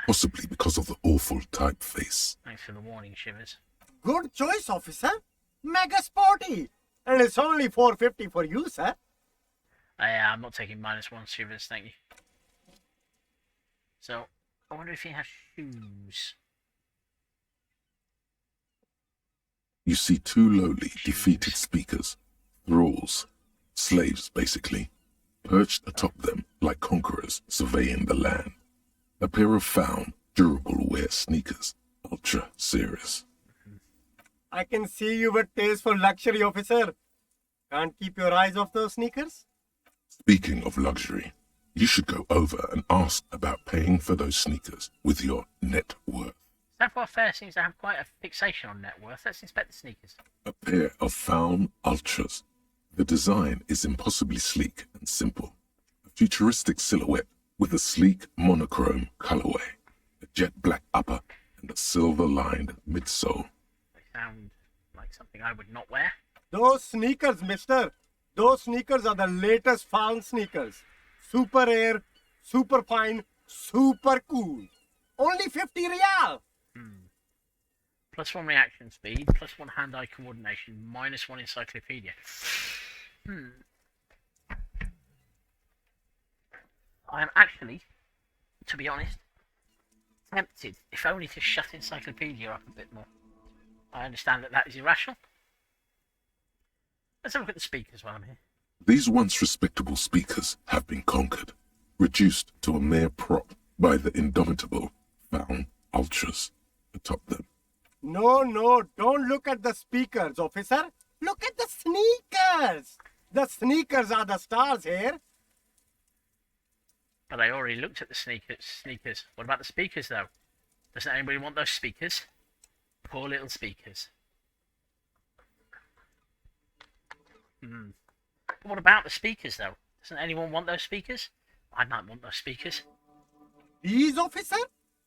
Possibly because of the awful typeface. Thanks for the warning, Shivers. Good choice, officer. Mega sporty. And it's only $4.50 for you, sir. I'm not taking -1 Shivers, thank you. So, I wonder if he has shoes. You see two lowly, defeated speakers, thralls, slaves basically, perched atop them like conquerors surveying the land. A pair of found, durable wear sneakers, ultra serious. I can see you with taste for luxury, officer. Can't keep your eyes off those sneakers? Speaking of luxury, you should go over and ask about paying for those sneakers with your net worth. Savoir-faire seems to have quite a fixation on net worth. Let's inspect the sneakers. A pair of found ultras. The design is impossibly sleek and simple. A futuristic silhouette with a sleek monochrome colorway, a jet black upper, and a silver-lined midsole. They sound like something I would not wear. Those sneakers, mister. Those sneakers are the latest found sneakers. Super air, super fine, super cool. Only 50 real. +1 reaction speed, +1 hand-eye coordination, -1 encyclopedia. I am actually, to be honest, tempted, if only to shut encyclopedia up a bit more. I understand that is irrational. Let's have a look at the speakers while I'm here. These once respectable speakers have been conquered, reduced to a mere prop by the indomitable found ultras atop them. No, don't look at the speakers, officer. Look at the sneakers. The sneakers are the stars here. But I already looked at the sneakers. What about the speakers, though? Doesn't anybody want those speakers? Poor little speakers. But what about the speakers, though? Doesn't anyone want those speakers? I might want those speakers. These, officer?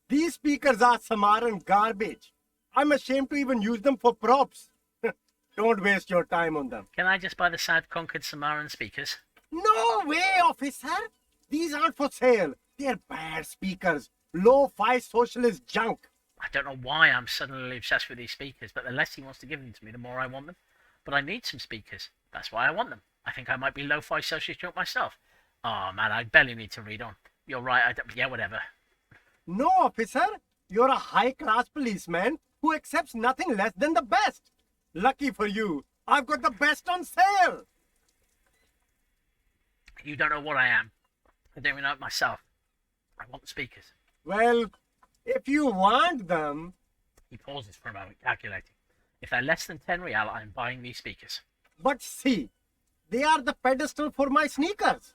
These speakers are Samaran garbage. I'm ashamed to even use them for props. Don't waste your time on them. Can I just buy the South-conquered Samaran speakers? No way, officer. These aren't for sale. They're bad speakers. Low-fi socialist junk. I don't know why I'm suddenly obsessed with these speakers, but the less he wants to give them to me, the more I want them. But I need some speakers. That's why I want them. I think I might be lo-fi socialist junk myself. Oh, man, I barely need to read on. You're right, yeah, whatever. No, officer. You're a high-class policeman who accepts nothing less than the best. Lucky for you, I've got the best on sale. You don't know what I am. I don't even know it myself. I want the speakers. Well, if you want them... He pauses for a moment, calculating. If they're less than 10 real, I'm buying these speakers. But see, they are the pedestal for my sneakers.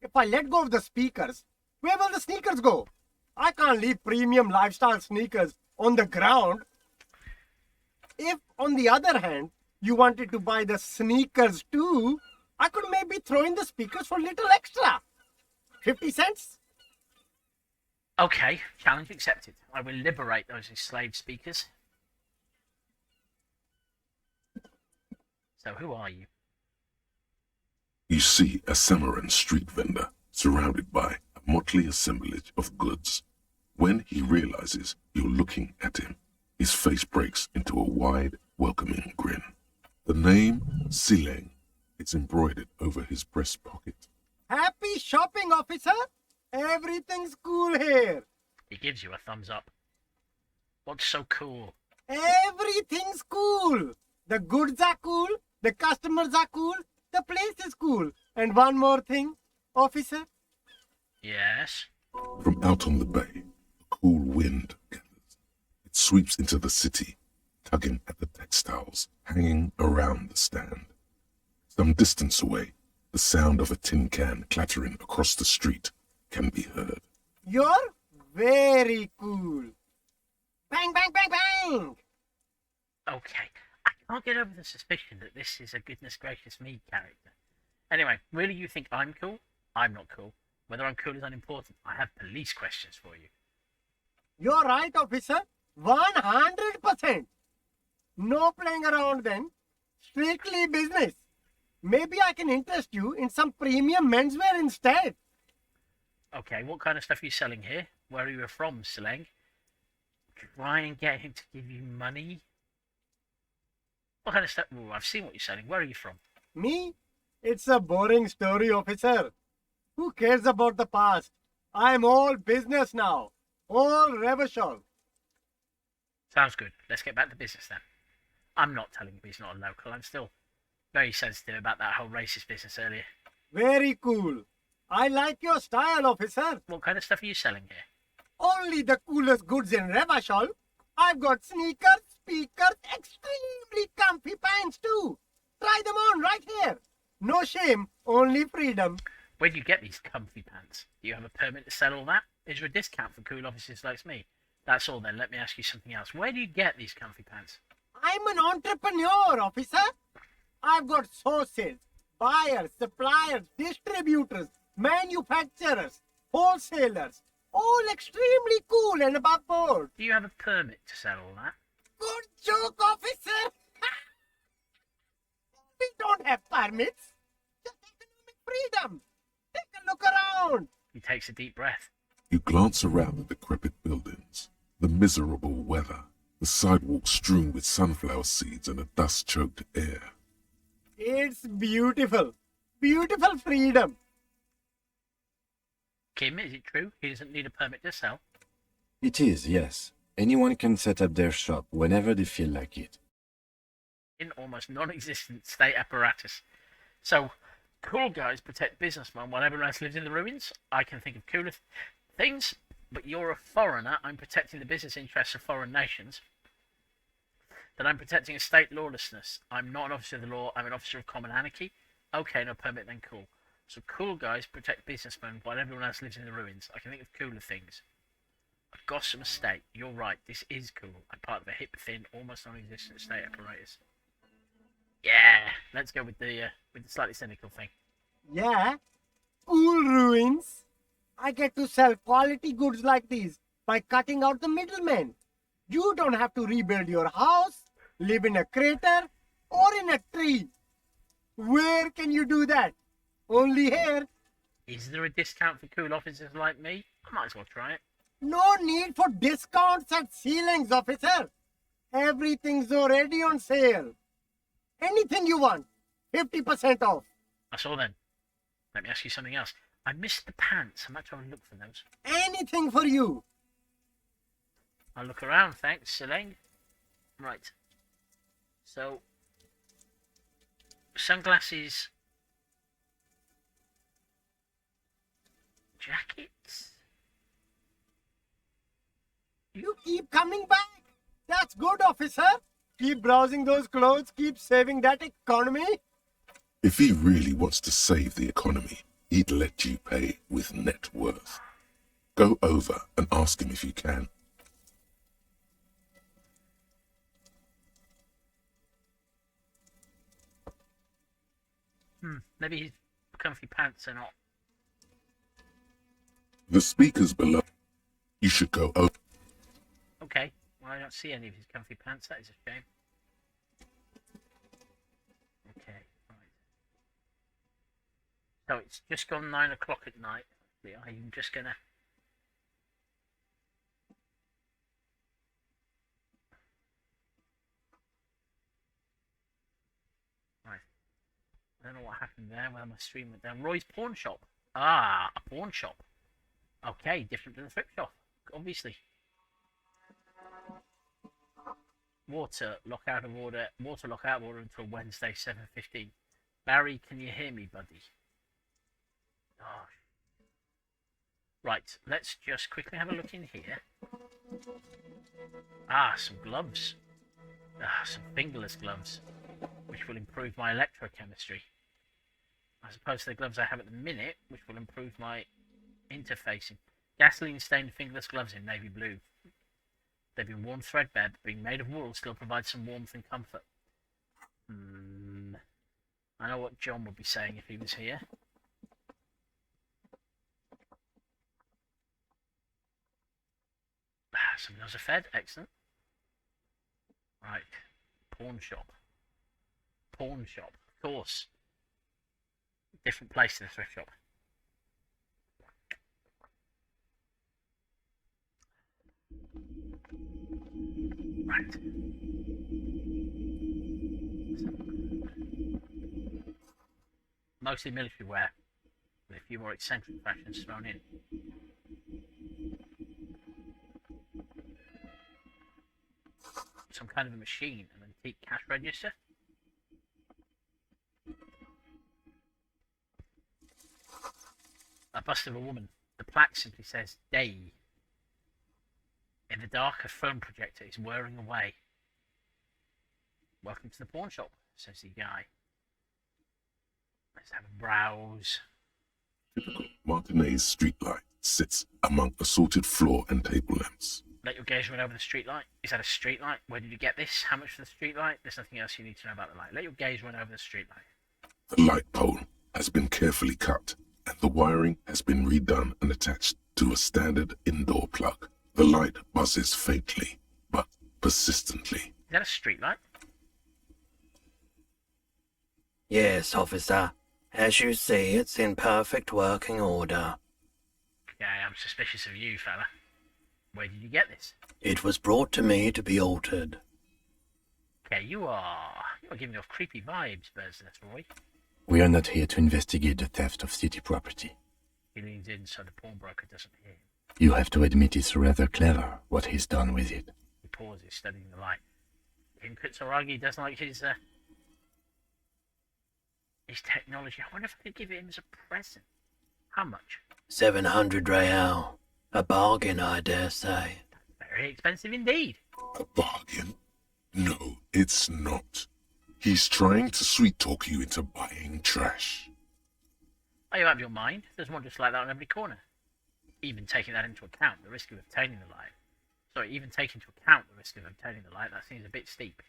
If I let go of the speakers, where will the sneakers go? I can't leave premium lifestyle sneakers on the ground. If, on the other hand, you wanted to buy the sneakers too, I could maybe throw in the speakers for a little extra. 50 cents? Okay, challenge accepted. I will liberate those enslaved speakers. So who are you? You see a Samaran street vendor surrounded by a motley assemblage of goods. When he realizes you're looking at him, his face breaks into a wide, welcoming grin. The name, Sileng, is embroidered over his breast pocket. Happy shopping, officer. Everything's cool here. He gives you a thumbs up. What's so cool? Everything's cool. The goods are cool. The customers are cool. The place is cool. And one more thing, officer. Yes? From out on the bay, a cool wind gathers. It sweeps into the city, tugging at the textiles hanging around the stand. Some distance away, the sound of a tin can clattering across the street can be heard. You're very cool. Bang, bang, bang, bang. Okay. I can't get over the suspicion that this is a goodness gracious me character. Anyway, really you think I'm cool? I'm not cool. Whether I'm cool is unimportant. I have police questions for you. You're right, officer. 100%. No playing around then. Strictly business. Maybe I can interest you in some premium menswear instead. Okay, what kind of stuff are you selling here? Where are you from, Sileng? Try and get him to give you money? What kind of stuff? Oh, I've seen what you're selling. Where are you from? Me? It's a boring story, officer. Who cares about the past? I'm all business now. All revolution. Sounds good. Let's get back to business then. I'm not telling him he's not a local. I'm still very sensitive about that whole racist business earlier. Very cool. I like your style, officer. What kind of stuff are you selling here? Only the coolest goods in Revachol. I've got sneakers, speakers, extremely comfy pants too. Try them on right here. No shame, only freedom. Where do you get these comfy pants? Do you have a permit to sell all that? Is there a discount for cool officers like me? That's all then. Let me ask you something else. Where do you get these comfy pants? I'm an entrepreneur, officer. I've got sources, buyers, suppliers, distributors, manufacturers, wholesalers, all extremely cool and above board. Do you have a permit to sell all that? Good joke, officer. We don't have permits. Just economic freedom. Take a look around. He takes a deep breath. You glance around the decrepit buildings, the miserable weather, the sidewalks strewn with sunflower seeds and a dust-choked air. It's beautiful. Beautiful freedom. Kim, is it true? He doesn't need a permit to sell? It is, yes. Anyone can set up their shop whenever they feel like it. In almost non-existent state apparatus. So, cool guys protect businessmen while everyone else lives in the ruins? I can think of cooler things, but you're a foreigner. I'm protecting the business interests of foreign nations. That I'm protecting a state lawlessness. I'm not an officer of the law, I'm an officer of common anarchy. Okay, no permit, then cool. So cool guys protect businessmen while everyone else lives in the ruins. I can think of cooler things. A gossamer state. You're right, this is cool. I'm part of a hip, thin, almost non-existent state apparatus. Yeah, let's go with the slightly cynical thing. Yeah. Cool ruins. I get to sell quality goods like these by cutting out the middlemen. You don't have to rebuild your house, live in a crater, or in a tree. Where can you do that? Only here. Is there a discount for cool officers like me? I might as well try it. No need for discounts at ceilings, officer. Everything's already on sale. Anything you want, 50% off. That's all then. Let me ask you something else. I missed the pants. I might try and look for those. Anything for you. I'll look around, thanks, Sileng. Right. So, sunglasses, jackets. You keep coming back. That's good, officer. Keep browsing those clothes. Keep saving that economy. If he really wants to save the economy, he'd let you pay with net worth. Go over and ask him if you can. Maybe his comfy pants are not. The speakers below You should go over. Okay. Well, I don't see any of his comfy pants. That is a shame. Okay. Right. So it's just gone 9 o'clock at night. I'm just gonna. Right. I don't know what happened there. Whether my stream went down. Roy's pawn shop. Ah, a pawn shop. Okay, different than the thrift shop, obviously. Water lockout order until Wednesday 7:15. Barry, can you hear me, buddy? Oh. Right, let's just quickly have a look in here. Ah, some gloves. Ah, some fingerless gloves, which will improve my electrochemistry. As opposed to the gloves I have at the minute, which will improve my interfacing. Gasoline-stained fingerless gloves in navy blue. They've been worn threadbare, but being made of wool still provides some warmth and comfort. I know what John would be saying if he was here. Some gloves are fed, excellent. Right, pawn shop. Pawn shop, of course. Different place to the thrift shop. Right. Mostly military wear, with a few more eccentric fashions thrown in. Some kind of a machine, an antique cash register. A bust of a woman. The plaque simply says Day. In the dark, a film projector is whirring away. Welcome to the pawn shop, says the guy. Let's have a browse. Typical Martinez streetlight sits among assorted floor and table lamps. Let your gaze run over the streetlight. Is that a streetlight? Where did you get this? How much for the streetlight? There's nothing else you need to know about the light. Let your gaze run over the streetlight. The light pole has been carefully cut, and the wiring has been redone and attached to a standard indoor plug. The light buzzes faintly, but persistently. Is that a streetlight? Yes, officer. As you see, it's in perfect working order. Okay, I'm suspicious of you, fella. Where did you get this? It was brought to me to be altered. Okay, you're giving off creepy vibes, Berserk Roy. We are not here to investigate the theft of city property. He leans in so the pawnbroker doesn't hear him. You have to admit it's rather clever what he's done with it. He pauses, studying the light. Kim Kutsuragi doesn't like his technology. I wonder if I could give it him as a present. How much? 700 real. A bargain, I dare say. Very expensive indeed. A bargain? No, it's not. He's trying to sweet-talk you into buying trash. Oh, you have your mind. There's one just like that on every corner. Even taking that into account, the risk of obtaining the light. Even taking into account the risk of obtaining the light, that seems a bit steep.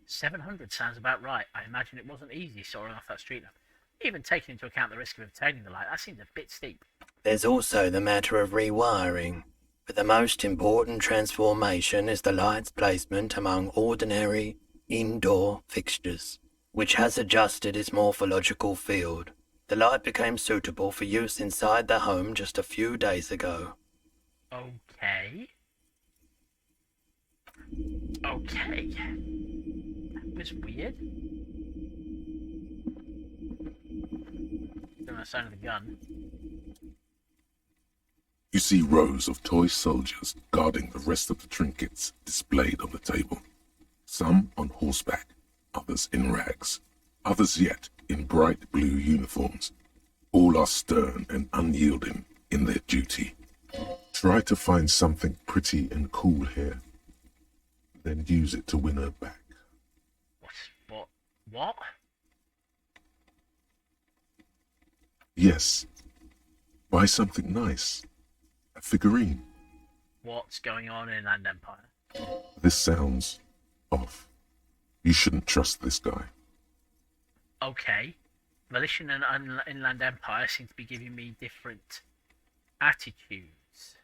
700 sounds about right. I imagine it wasn't easy soaring off that street lamp. Even taking into account the risk of obtaining the light, that seems a bit steep. There's also the matter of rewiring. But the most important transformation is the light's placement among ordinary indoor fixtures, which has adjusted its morphological field. The light became suitable for use inside the home just a few days ago. Okay. Okay. That was weird. Don't know the sound of the gun. You see rows of toy soldiers guarding the rest of the trinkets displayed on the table. Some on horseback, others in rags, others yet in bright blue uniforms. All are stern and unyielding in their duty. Try to find something pretty and cool here, then use it to win her back. What? Yes. Buy something nice. A figurine. What's going on in Land Empire? This sounds off. You shouldn't trust this guy. Okay. Volition and Inland Empire seem to be giving me different attitudes.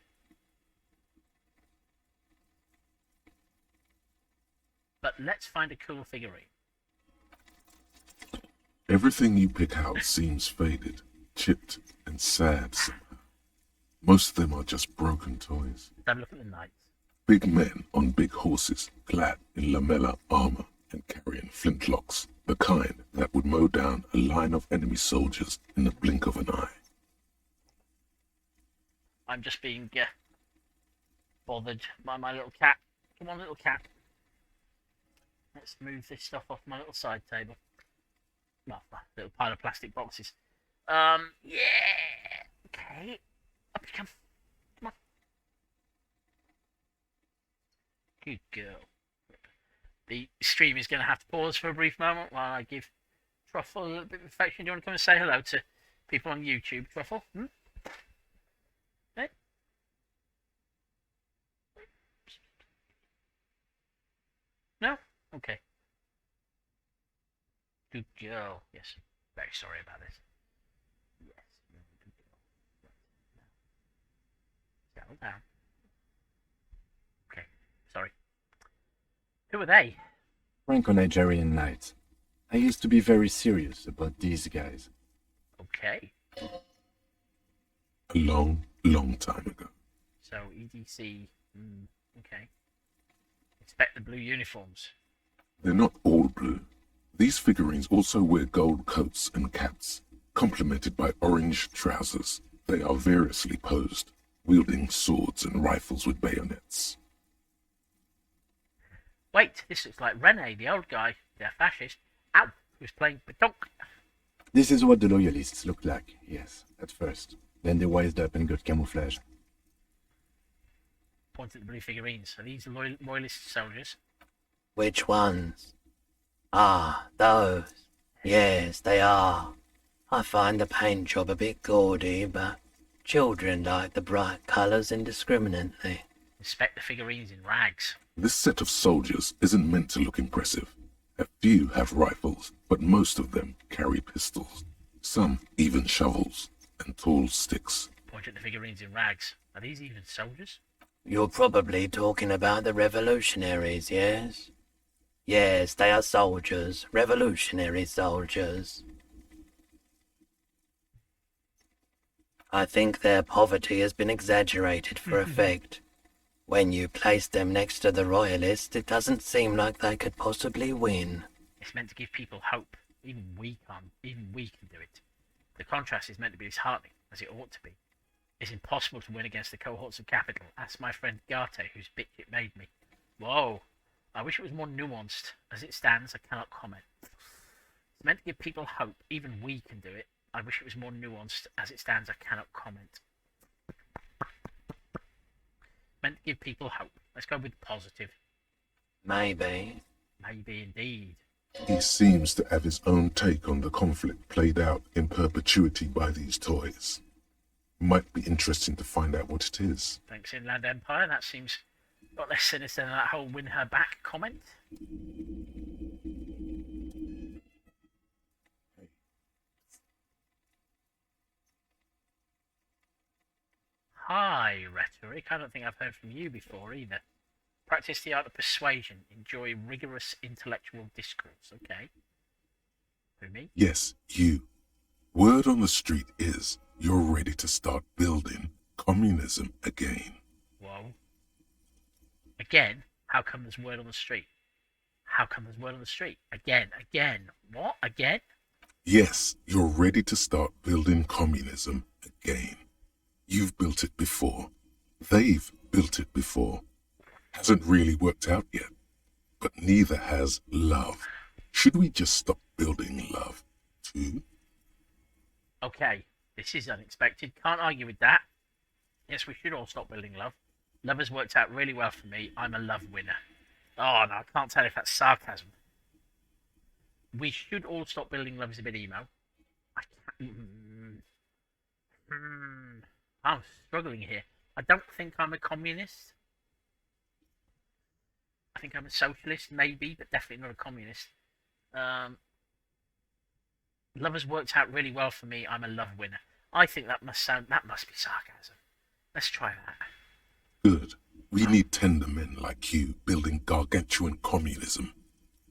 But let's find a cool figurine. Everything you pick out seems faded, chipped, and sad somehow. Most of them are just broken toys. Don't look at the knights. Big men on big horses, clad in lamella armor and carrying flintlocks, the kind that would mow down a line of enemy soldiers in the blink of an eye. I'm just being bothered by my little cat. Come on, little cat. Let's move this stuff off my little side table. Well, my little pile of plastic boxes. Yeah. Okay. Up you come. Come on. Good girl. The stream is going to have to pause for a brief moment while I give Truffle a little bit of affection. Do you want to come and say hello to people on YouTube, Truffle? Hey? No? Okay. Good girl. Yes. Very sorry about this. Yes. Good girl. Settle down. Okay. Sorry. Who are they? Franco-Nigerian knights. I used to be very serious about these guys. Okay. A long, long time ago. So, EDC. Okay. Expect the blue uniforms. They're not all blue. These figurines also wear gold coats and caps, complemented by orange trousers. They are variously posed, wielding swords and rifles with bayonets. Wait, this looks like Rene, the old guy, the fascist. Ow! Who's playing pétanque. This is what the loyalists looked like, yes, at first. Then they wised up and got camouflage. Point at the blue figurines. Are these loyalist soldiers? Which ones? Ah, those. Yes, they are. I find the paint job a bit gaudy, but children like the bright colours indiscriminately. Inspect the figurines in rags. This set of soldiers isn't meant to look impressive. A few have rifles, but most of them carry pistols. Some even shovels and tall sticks. Point at the figurines in rags. Are these even soldiers? You're probably talking about the revolutionaries, yes? Yes, they are soldiers. Revolutionary soldiers. I think their poverty has been exaggerated for effect. When you place them next to the royalists, it doesn't seem like they could possibly win. It's meant to give people hope. Even we can do it. The contrast is meant to be disheartening, as it ought to be. It's impossible to win against the cohorts of capital. Ask my friend Garte, whose bitch it made me. Whoa. I wish it was more nuanced. As it stands, I cannot comment. It's meant to give people hope. Even we can do it. I wish it was more nuanced. As it stands, I cannot comment. Meant to give people hope. Let's go with positive. Maybe. Maybe indeed. He seems to have his own take on the conflict played out in perpetuity by these toys. Might be interesting to find out what it is. Thanks, Inland Empire. That seems a lot less sinister than that whole win her back comment. Hi, Rhetoric. I don't think I've heard from you before either. Practice the art of persuasion. Enjoy rigorous intellectual discourse. Okay. Who, me? Yes, you. Word on the street is you're ready to start building communism again. Whoa. Again? How come there's word on the street? How come there's word on the street? Again. What? Again? Yes, you're ready to start building communism again. You've built it before. They've built it before. Hasn't really worked out yet. But neither has love. Should we just stop building love, too? Okay. This is unexpected. Can't argue with that. Yes, we should all stop building love. Love has worked out really well for me. I'm a love winner. Oh, no, I can't tell if that's sarcasm. We should all stop building love is a bit emo. I can't... I'm struggling here. I don't think I'm a communist. I think I'm a socialist, maybe, but definitely not a communist. Love has worked out really well for me. I'm a love winner. I think that must be sarcasm. Let's try that. Good. We need tender men like you building gargantuan communism.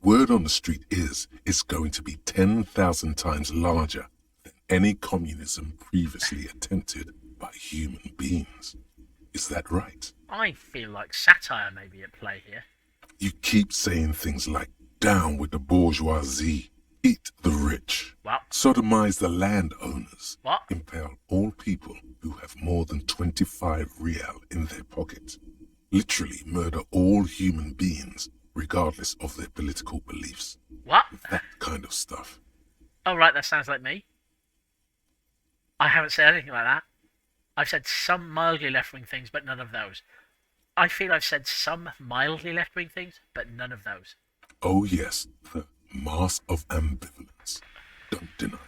Word on the street is it's going to be 10,000 times larger than any communism previously attempted by human beings. Is that right? I feel like satire may be at play here. You keep saying things like, down with the bourgeoisie, eat the rich, What? sodomize the landowners, What? impale all people who have more than 25 real in their pocket, literally murder all human beings regardless of their political beliefs. What? That kind of stuff. Oh, right, that sounds like me. I haven't said anything like that. I've said some mildly left-wing things, but none of those. I feel I've said some mildly left-wing things, but none of those. Oh yes, the mask of ambivalence. Don't deny it.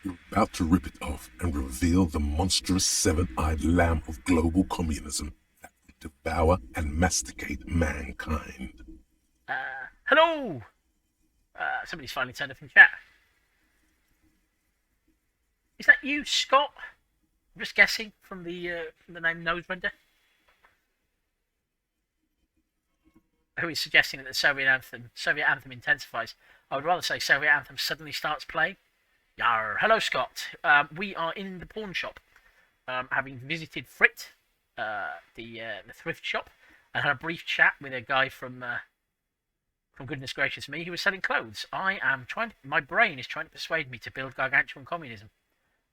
You're about to rip it off and reveal the monstrous seven-eyed lamb of global communism that will devour and masticate mankind. Hello! Somebody's finally turned up in chat. Is that you, Scott? I'm just guessing from the name Noserender. Who is suggesting that the Soviet anthem intensifies. I would rather say Soviet anthem suddenly starts playing. Yarr. Hello, Scott. We are in the pawn shop, having visited Frit, the thrift shop, and had a brief chat with a guy from goodness gracious me, who was selling clothes. My brain is trying to persuade me to build gargantuan communism.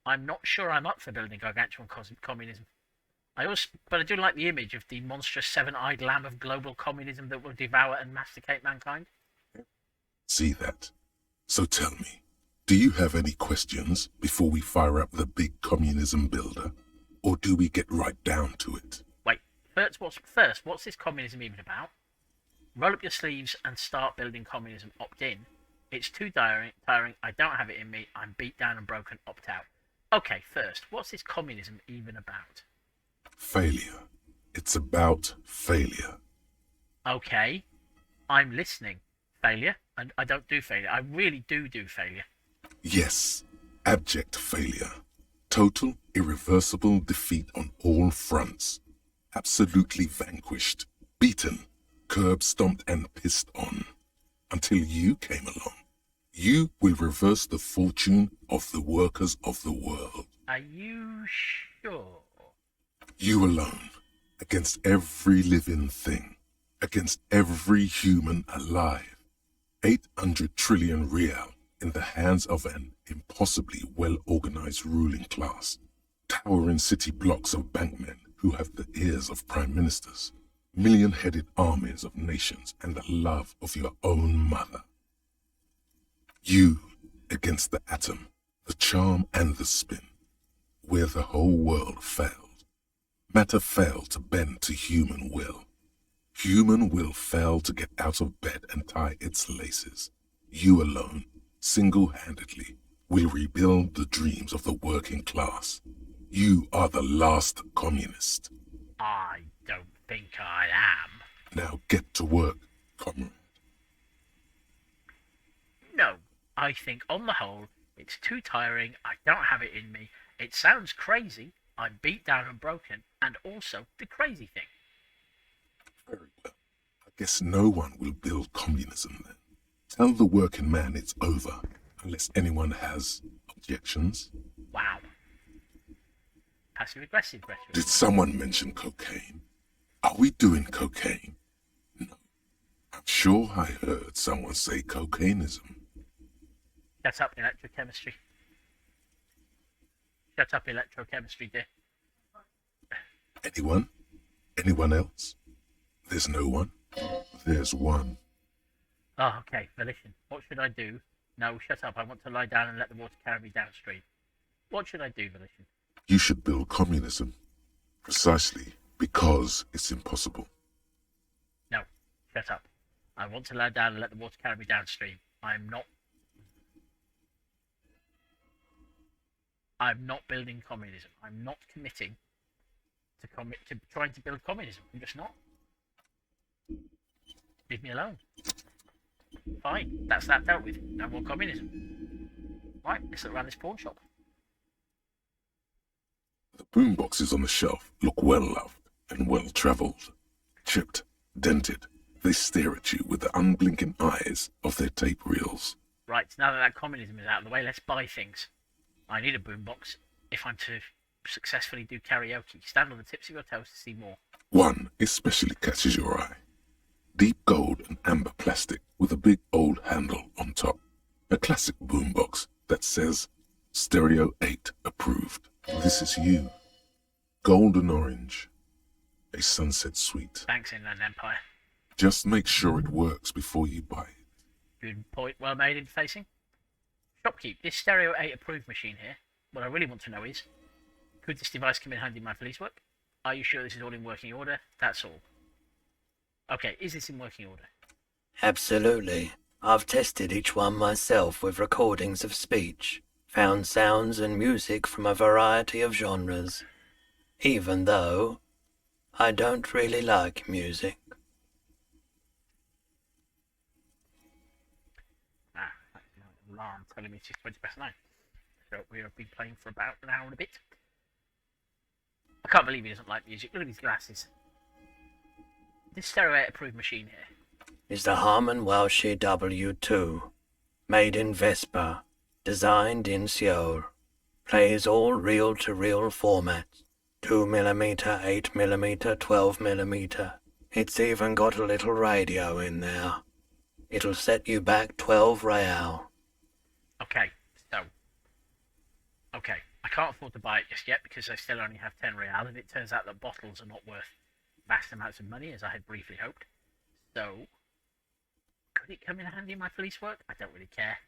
I'm not sure I'm up for building gargantuan communism. But I do like the image of the monstrous seven-eyed lamb of global communism that will devour and masticate mankind. See that? So tell me, do you have any questions before we fire up the big communism builder? Or do we get right down to it? Wait, what's this communism even about? Roll up your sleeves and start building communism. Opt in. It's too tiring. I don't have it in me. I'm beat down and broken. Opt out. Okay, first, what's this communism even about? Failure. It's about failure. Okay, I'm listening. Failure? And I don't do failure. I really do failure. Yes, abject failure. Total, irreversible defeat on all fronts. Absolutely vanquished. Beaten. Curb-stomped and pissed on. Until you came along. You will reverse the fortune of the workers of the world. Are you sure? You alone, against every living thing, against every human alive. 800 trillion real in the hands of an impossibly well-organized ruling class. Towering city blocks of bankmen who have the ears of prime ministers. Million-headed armies of nations and the love of your own mother. You against the atom, the charm and the spin, where the whole world failed. Matter failed to bend to human will. Human will failed to get out of bed and tie its laces. You alone, single-handedly, will rebuild the dreams of the working class. You are the last communist. I don't think I am. Now get to work, comrade. No, I think on the whole, it's too tiring, I don't have it in me, it sounds crazy, I'm beat down and broken, and also the crazy thing. Very well. I guess no one will build communism then. Tell the working man it's over, unless anyone has objections. Wow. Passive-aggressive rhetoric. Did someone mention cocaine? Are we doing cocaine? No. I'm sure I heard someone say cocainism. Shut up, electrochemistry. Shut up, electrochemistry, dear. Anyone? Anyone else? There's no one? There's one. Oh, okay, volition. What should I do? No, shut up. I want to lie down and let the water carry me downstream. What should I do, volition? You should build communism. Precisely because it's impossible. No, shut up. I want to lie down and let the water carry me downstream. I'm not building communism. I'm not committing to trying to build communism. I'm just not. Leave me alone. Fine, that's that dealt with. No more communism. Right, let's look around this pawn shop. The boomboxes on the shelf look well loved and well travelled. Chipped, dented, They stare at you with the unblinking eyes of their tape reels. Right, now that communism is out of the way, let's buy things. I need a boombox if I'm to successfully do karaoke. Stand on the tips of your toes to see more. One especially catches your eye. Deep gold and amber plastic with a big old handle on top. A classic boombox that says Stereo 8 approved. This is you. Golden orange. A sunset suite. Thanks, Inland Empire. Just make sure it works before you buy it. Good point, well made interfacing. Shopkeep, this Stereo 8 approved machine here, what I really want to know is, could this device come in handy in my police work? Are you sure this is all in working order? That's all. Okay, is this in working order? Absolutely. I've tested each one myself with recordings of speech, found sounds and music from a variety of genres, even though I don't really like music. That's my alarm telling me it's 9:20. So we have been playing for about an hour and a bit. I can't believe he doesn't like music. Look at his glasses. This Stereo 8 approved machine here. Is the Harman Welsh W2, made in Vespa, designed in Seoul, plays all reel-to-reel formats, 2mm, 8mm, 12mm. It's even got a little radio in there. It'll set you back 12 real. Okay, I can't afford to buy it just yet because I still only have 10 real, and it turns out that bottles are not worth vast amounts of money, as I had briefly hoped. So, could it come in handy in my police work? I don't really care.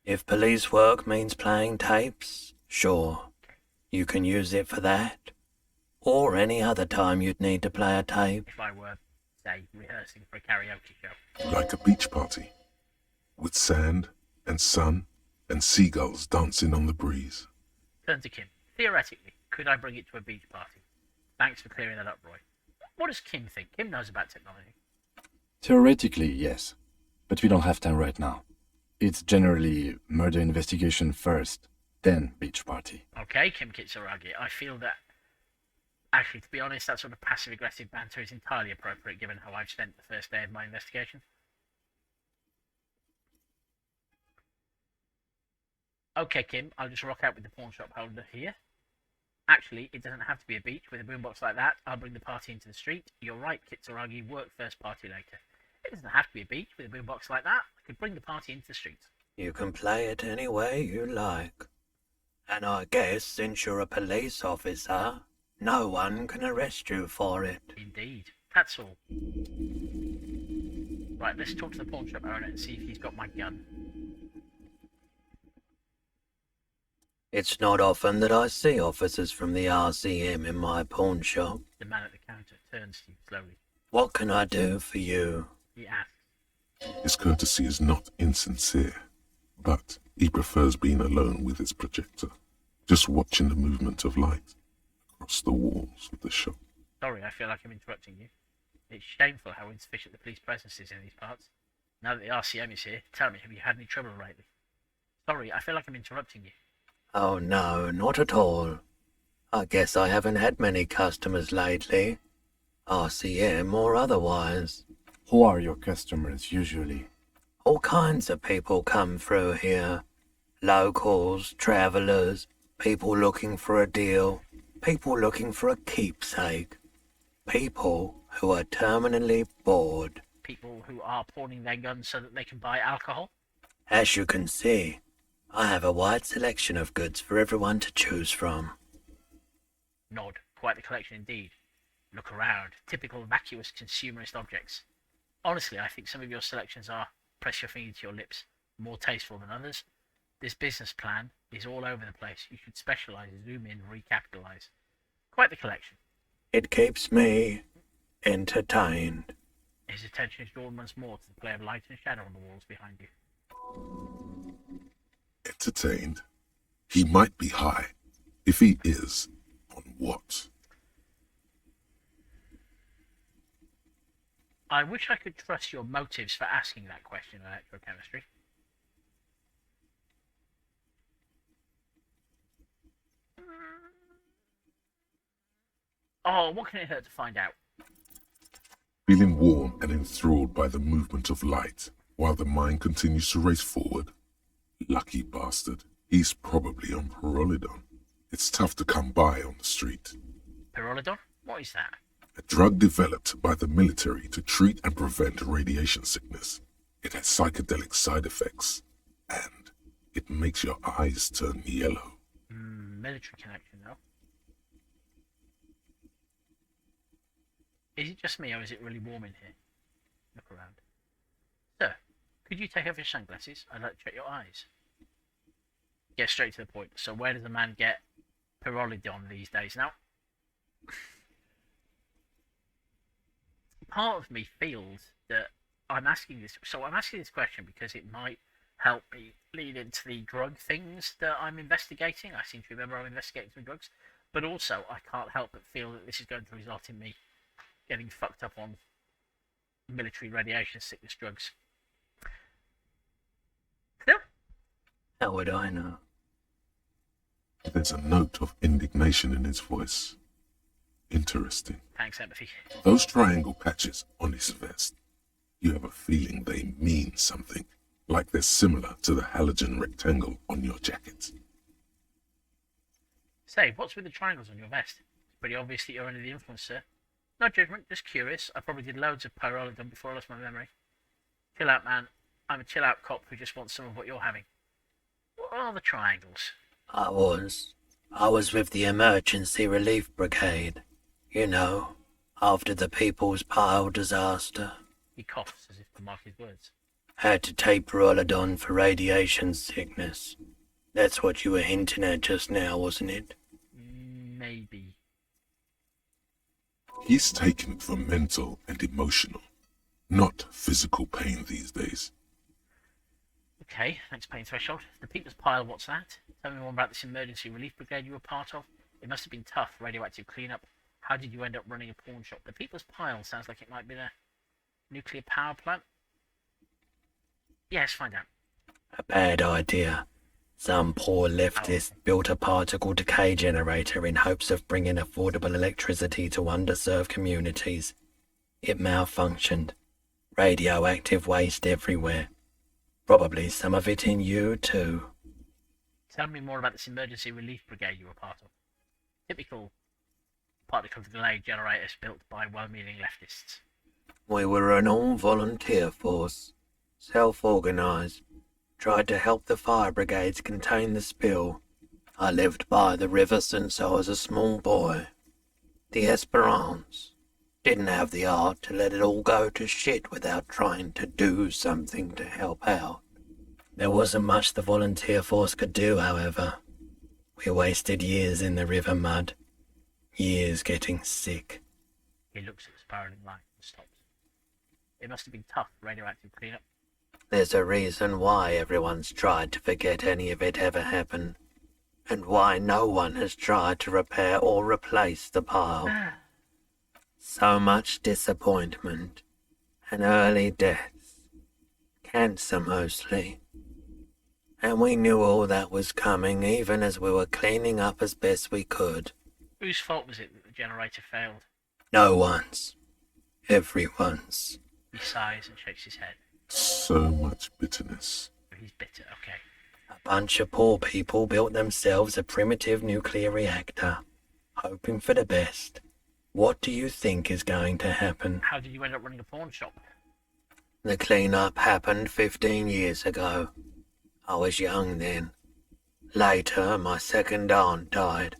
If police work means playing tapes, sure. You can use it for that. Or any other time you'd need to play a tape. If I were, say, rehearsing for a karaoke show. Like a beach party. With sand and sun and seagulls dancing on the breeze. Turn to Kim. Theoretically, could I bring it to a beach party? Thanks for clearing that up, Roy. What does Kim think? Kim knows about technology. Theoretically, yes. But we don't have time right now. It's generally murder investigation first, then beach party. Okay, Kim Kitsuragi. I feel that, actually, to be honest, that sort of passive-aggressive banter is entirely appropriate given how I've spent the first day of my investigation. Okay, Kim, I'll just rock out with the pawn shop holder here. Actually, it doesn't have to be a beach. With a boombox like that, I'll bring the party into the street. You're right, Kitsuragi, work first, party later. It doesn't have to be a beach. With a boombox like that, I could bring the party into the street. You can play it any way you like. And I guess since you're a police officer, no one can arrest you for it. Indeed. That's all. Right, let's talk to the pawn shop owner and see if he's got my gun. It's not often that I see officers from the RCM in my pawn shop. The man at the counter turns to you slowly. What can I do for you? He asks. His courtesy is not insincere, but he prefers being alone with his projector, just watching the movement of light across the walls of the shop. Sorry, I feel like I'm interrupting you. It's shameful how insufficient the police presence is in these parts. Now that the RCM is here, tell me, have you had any trouble lately? Sorry, I feel like I'm interrupting you. Oh no, not at all. I guess I haven't had many customers lately. RCM or otherwise. Who are your customers usually? All kinds of people come through here. Locals, travellers, people looking for a deal, people looking for a keepsake. People who are terminally bored. People who are pawning their guns so that they can buy alcohol? As you can see, I have a wide selection of goods for everyone to choose from. Nod. Quite the collection indeed. Look around. Typical vacuous consumerist objects. Honestly, I think some of your selections are, press your finger to your lips, more tasteful than others. This business plan is all over the place. You should specialise, zoom in, recapitalise. Quite the collection. It keeps me entertained. His attention is drawn once more to the play of light and shadow on the walls behind you. Entertained? He might be high. If he is, on what? I wish I could trust your motives for asking that question in electrochemistry. Oh, what can it hurt to find out? Feeling warm calm and enthralled by the movement of light, while the mind continues to race forward? Lucky bastard. He's probably on Pyrrolidon. It's tough to come by on the street. Pyrrolidon? What is that? A drug developed by the military to treat and prevent radiation sickness. It has psychedelic side effects, and it makes your eyes turn yellow. Military connection, though. Is it just me, or is it really warm in here? Look around. Sir, could you take off your sunglasses? I'd like to check your eyes. Get straight to the point. So where does a man get Pyrrolidon these days? Now, part of me feels that I'm asking this question because it might help me lead into the drug things that I'm investigating. I seem to remember I'm investigating some drugs, but also I can't help but feel that this is going to result in me getting fucked up on military radiation sickness drugs. Still? How would I know? There's a note of indignation in his voice. Interesting. Thanks, empathy. Those triangle patches on his vest, you have a feeling they mean something, like they're similar to the halogen rectangle on your jacket. Say, what's with the triangles on your vest? It's pretty obvious that you're under the influence, sir. No judgment, just curious. I probably did loads of Pyrrolidon before I lost my memory. Chill out, man. I'm a chill out cop who just wants some of what you're having. What are the triangles? I was with the Emergency Relief Brigade. You know, after the People's Pile disaster. He coughs as if to mark his words. Had to take Pyrrolidon for radiation sickness. That's what you were hinting at just now, wasn't it? Maybe. He's taken it for mental and emotional, not physical pain these days. Okay, thanks, pain threshold. The People's Pile, what's that? Tell me more about this emergency relief brigade you were part of. It must have been tough, radioactive cleanup. How did you end up running a pawn shop? The People's Pile sounds like it might be a nuclear power plant. Yes, find out. A bad idea. Some poor leftist built a particle decay generator in hopes of bringing affordable electricity to underserved communities. It malfunctioned. Radioactive waste everywhere. Probably some of it in you, too. Tell me more about this emergency relief brigade you were part of. Typical particle delay generators built by well-meaning leftists. We were an all-volunteer force. Self-organised. Tried to help the fire brigades contain the spill. I lived by the river since I was a small boy. The Esperance. Didn't have the art to let it all go to shit without trying to do something to help out. There wasn't much the volunteer force could do, however. We wasted years in the river mud. Years getting sick. He looks at the spiraling light and stops. It must have been tough, radioactive cleanup. There's a reason why everyone's tried to forget any of it ever happened, and why no one has tried to repair or replace the pile. So much disappointment, and early deaths. Cancer mostly. And we knew all that was coming even as we were cleaning up as best we could. Whose fault was it that the generator failed? No one's. Everyone's. He sighs and shakes his head. So much bitterness. He's bitter, okay. A bunch of poor people built themselves a primitive nuclear reactor, hoping for the best. What do you think is going to happen? How did you end up running a pawn shop? The clean-up happened 15 years ago. I was young then. Later, my second aunt died.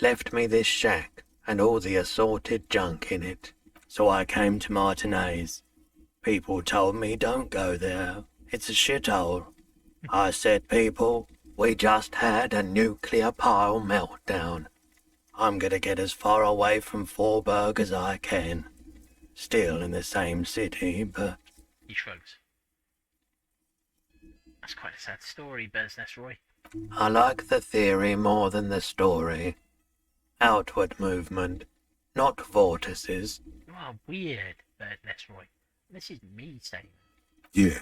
Left me this shack and all the assorted junk in it. So I came to Martinez. People told me don't go there. It's a shithole. I said, people, we just had a nuclear pile meltdown. I'm gonna get as far away from Forburg as I can. Still in the same city, but... He shrugs. That's quite a sad story, Bird's Roy. I like the theory more than the story. Outward movement, not vortices. You are weird, Bird's Roy. This is me saying. Yeah,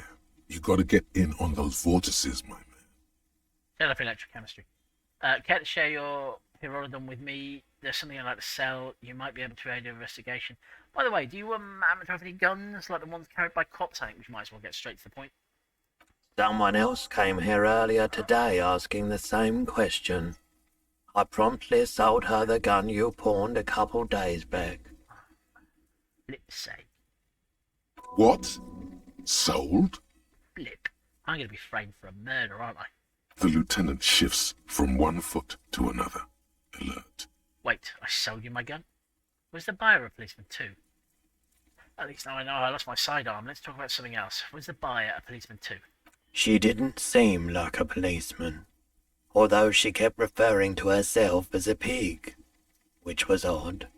you gotta get in on those vortices, my man. Set up electrochemistry. Care to share your Pyrrolidon with me there's something I'd like to sell. You might be able to aid your investigation. By the way, do you happen to have any guns like the ones carried by cops? I think we might as well get straight to the point. Someone else came here earlier today asking the same question. I promptly sold her the gun you pawned a couple days back. Flip's sake. What? Sold? Flip. I'm going to be framed for a murder, aren't I? The lieutenant shifts from one foot to another. Alert. Wait, I sold you my gun? Was the buyer a policeman too? At least now I know I lost my sidearm. Let's talk about something else. Was the buyer a policeman too? She didn't seem like a policeman, although she kept referring to herself as a pig, which was odd.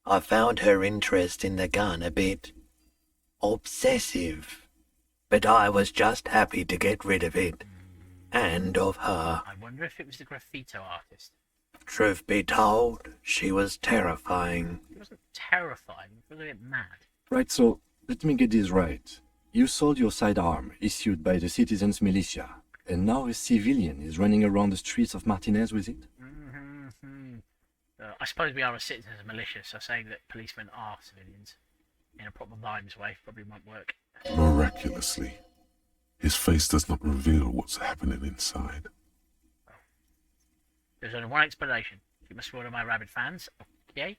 I found her interest in the gun a bit obsessive, but I was just happy to get rid of it, and of her. I wonder if it was the graffito artist. Truth be told, she was terrifying. It wasn't terrifying, it was a bit mad. Right, so let me get this right. You sold your sidearm issued by the citizens' militia, and now a civilian is running around the streets of Martinez with it? I suppose we are a citizens militia, so saying that policemen are civilians in a proper Vimes way probably won't work. Miraculously, his face does not reveal what's happening inside. There's only one explanation. She must be one of my rabid fans. Okay.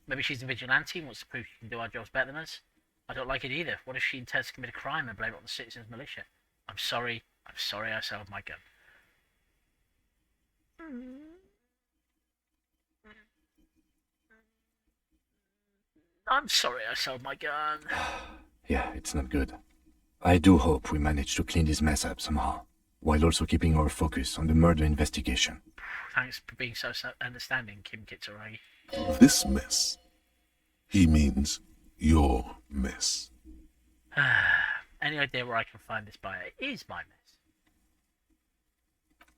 Maybe she's a vigilante and wants to prove she can do our jobs better than us. I don't like it either. What if she intends to commit a crime and blame it on the citizens militia? I'm sorry I sold my gun. I'm sorry I sold my gun. Yeah, it's not good. I do hope we manage to clean this mess up somehow, while also keeping our focus on the murder investigation. Thanks for being so understanding, Kim Kitsuragi. This mess. He means your mess. Any idea where I can find this buyer? It is my mess.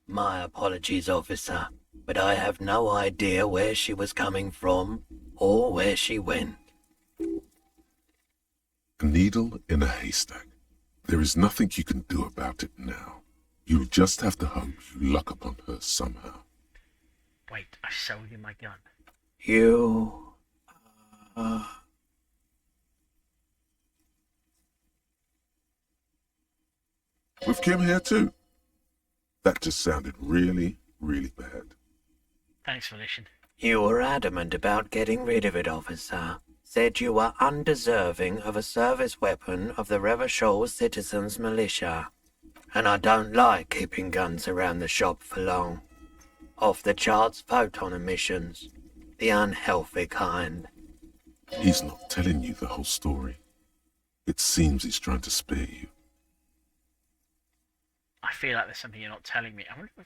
My apologies, officer, but I have no idea where she was coming from or where she went. A needle in a haystack. There is nothing you can do about it now. You'll just have to hope you luck upon her somehow. Wait, I sold you my gun. You... With Kim here too. That just sounded really, really bad. Thanks, Volition. You were adamant about getting rid of it, officer. Said you were undeserving of a service weapon of the Revachol Citizens Militia. And I don't like keeping guns around the shop for long. Off-the-charts photon emissions. The unhealthy kind. He's not telling you the whole story. It seems he's trying to spare you. I feel like there's something you're not telling me. I wonder if...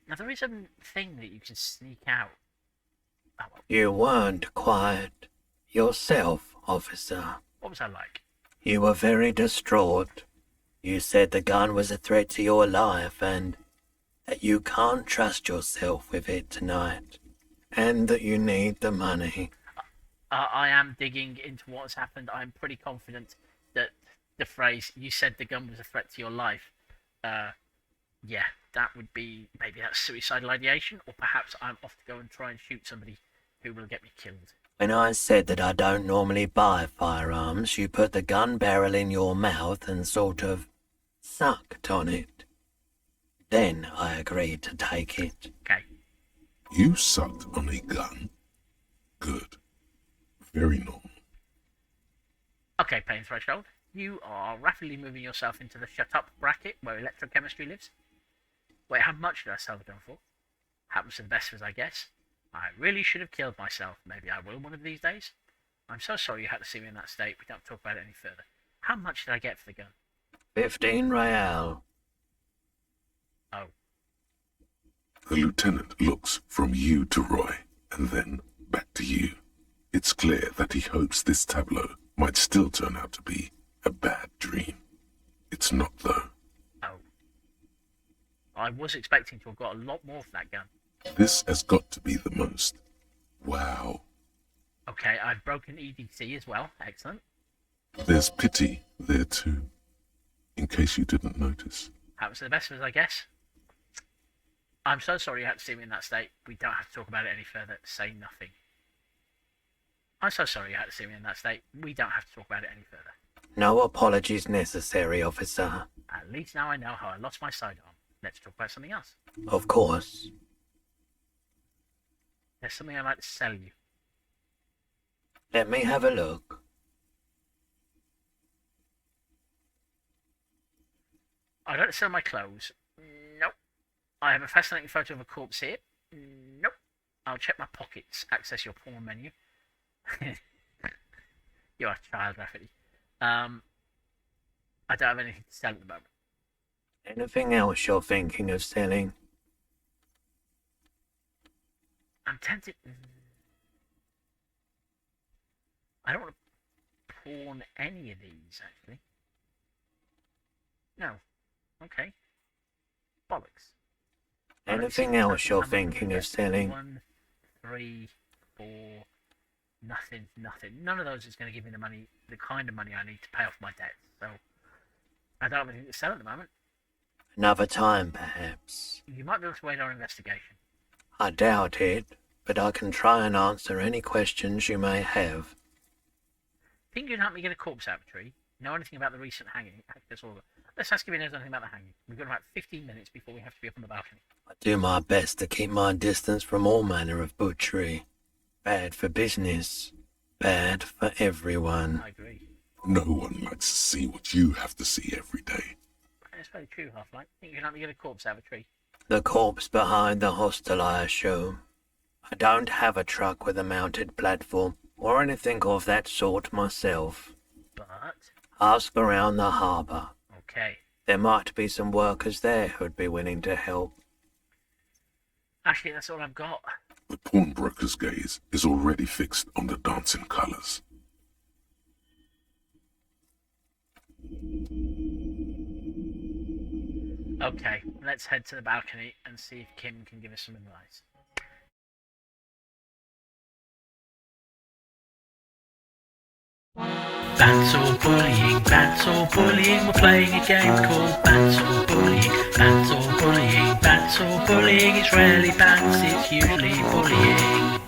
Now, there is a thing that you can sneak out. Oh, well. You weren't quiet yourself, officer. What was I like? You were very distraught. You said the gun was a threat to your life and that you can't trust yourself with it tonight, and that you need the money. I am digging into what's happened. I'm pretty confident that the phrase, you said the gun was a threat to your life, yeah, that would be, maybe that's suicidal ideation, or perhaps I'm off to go and try and shoot somebody who will get me killed. When I said that I don't normally buy firearms, you put the gun barrel in your mouth and sort of sucked on it. Then I agreed to take it. Okay. You sucked on a gun? Good. Very normal. Okay, Pain Threshold. You are rapidly moving yourself into the shut up bracket where electrochemistry lives. Wait, how much did I sell the gun for? Happens to the best of us, I guess. I really should have killed myself. Maybe I will one of these days. I'm so sorry you had to see me in that state. We don't talk about it any further. How much did I get for the gun? 15 real. Oh. The lieutenant looks from you to Roy, and then back to you. It's clear that he hopes this tableau might still turn out to be a bad dream. It's not, though. Oh. I was expecting to have got a lot more for that gun. This has got to be the most. Wow. Okay, I've broken EDC as well. Excellent. There's pity there too, in case you didn't notice. Happens to the best of us, I guess. I'm so sorry you had to see me in that state. We don't have to talk about it any further. Say nothing. I'm so sorry you had to see me in that state. We don't have to talk about it any further. No apologies necessary, officer. At least now I know how I lost my sidearm. Let's talk about something else. Of course. There's something I'd like to sell you. Let me have a look. I don't sell my clothes. Nope. I have a fascinating photo of a corpse here. Nope. I'll check my pockets. Access your porn menu. You're a child, Rafferty. I don't have anything to sell at the moment. Anything else you're thinking of selling? I'm tempted. I don't want to pawn any of these, actually. No. Okay. Bollocks. Anything else you're thinking of selling? 1, 3, 4. Nothing. None of those is going to give me the money, the kind of money I need to pay off my debts. So I don't have anything to sell at the moment. Another time, perhaps. You might be able to aid our investigation. I doubt it, but I can try and answer any questions you may have. Think you can help me get a corpse out of a tree? Know anything about the recent hanging? Let's ask if he knows anything about the hanging. We've got about 15 minutes before we have to be up on the balcony. I do my best to keep my distance from all manner of butchery. Bad for business. Bad for everyone. I agree. No one likes to see what you have to see every day. That's very true, Half-Light. Think you can help me get a corpse out of a tree? The corpse behind the hostel, I assume. I don't have a truck with a mounted platform or anything of that sort myself. But... Ask around the harbour. Okay. There might be some workers there who'd be willing to help. Actually, that's all I've got. The pawnbroker's gaze is already fixed on the dancing colours. Okay, let's head to the balcony and see if Kim can give us some advice. Bants or bullying, bants or bullying, we're playing a game called Bants or bullying, bants or bullying, bants or bullying, it's rarely bants, it's usually bullying.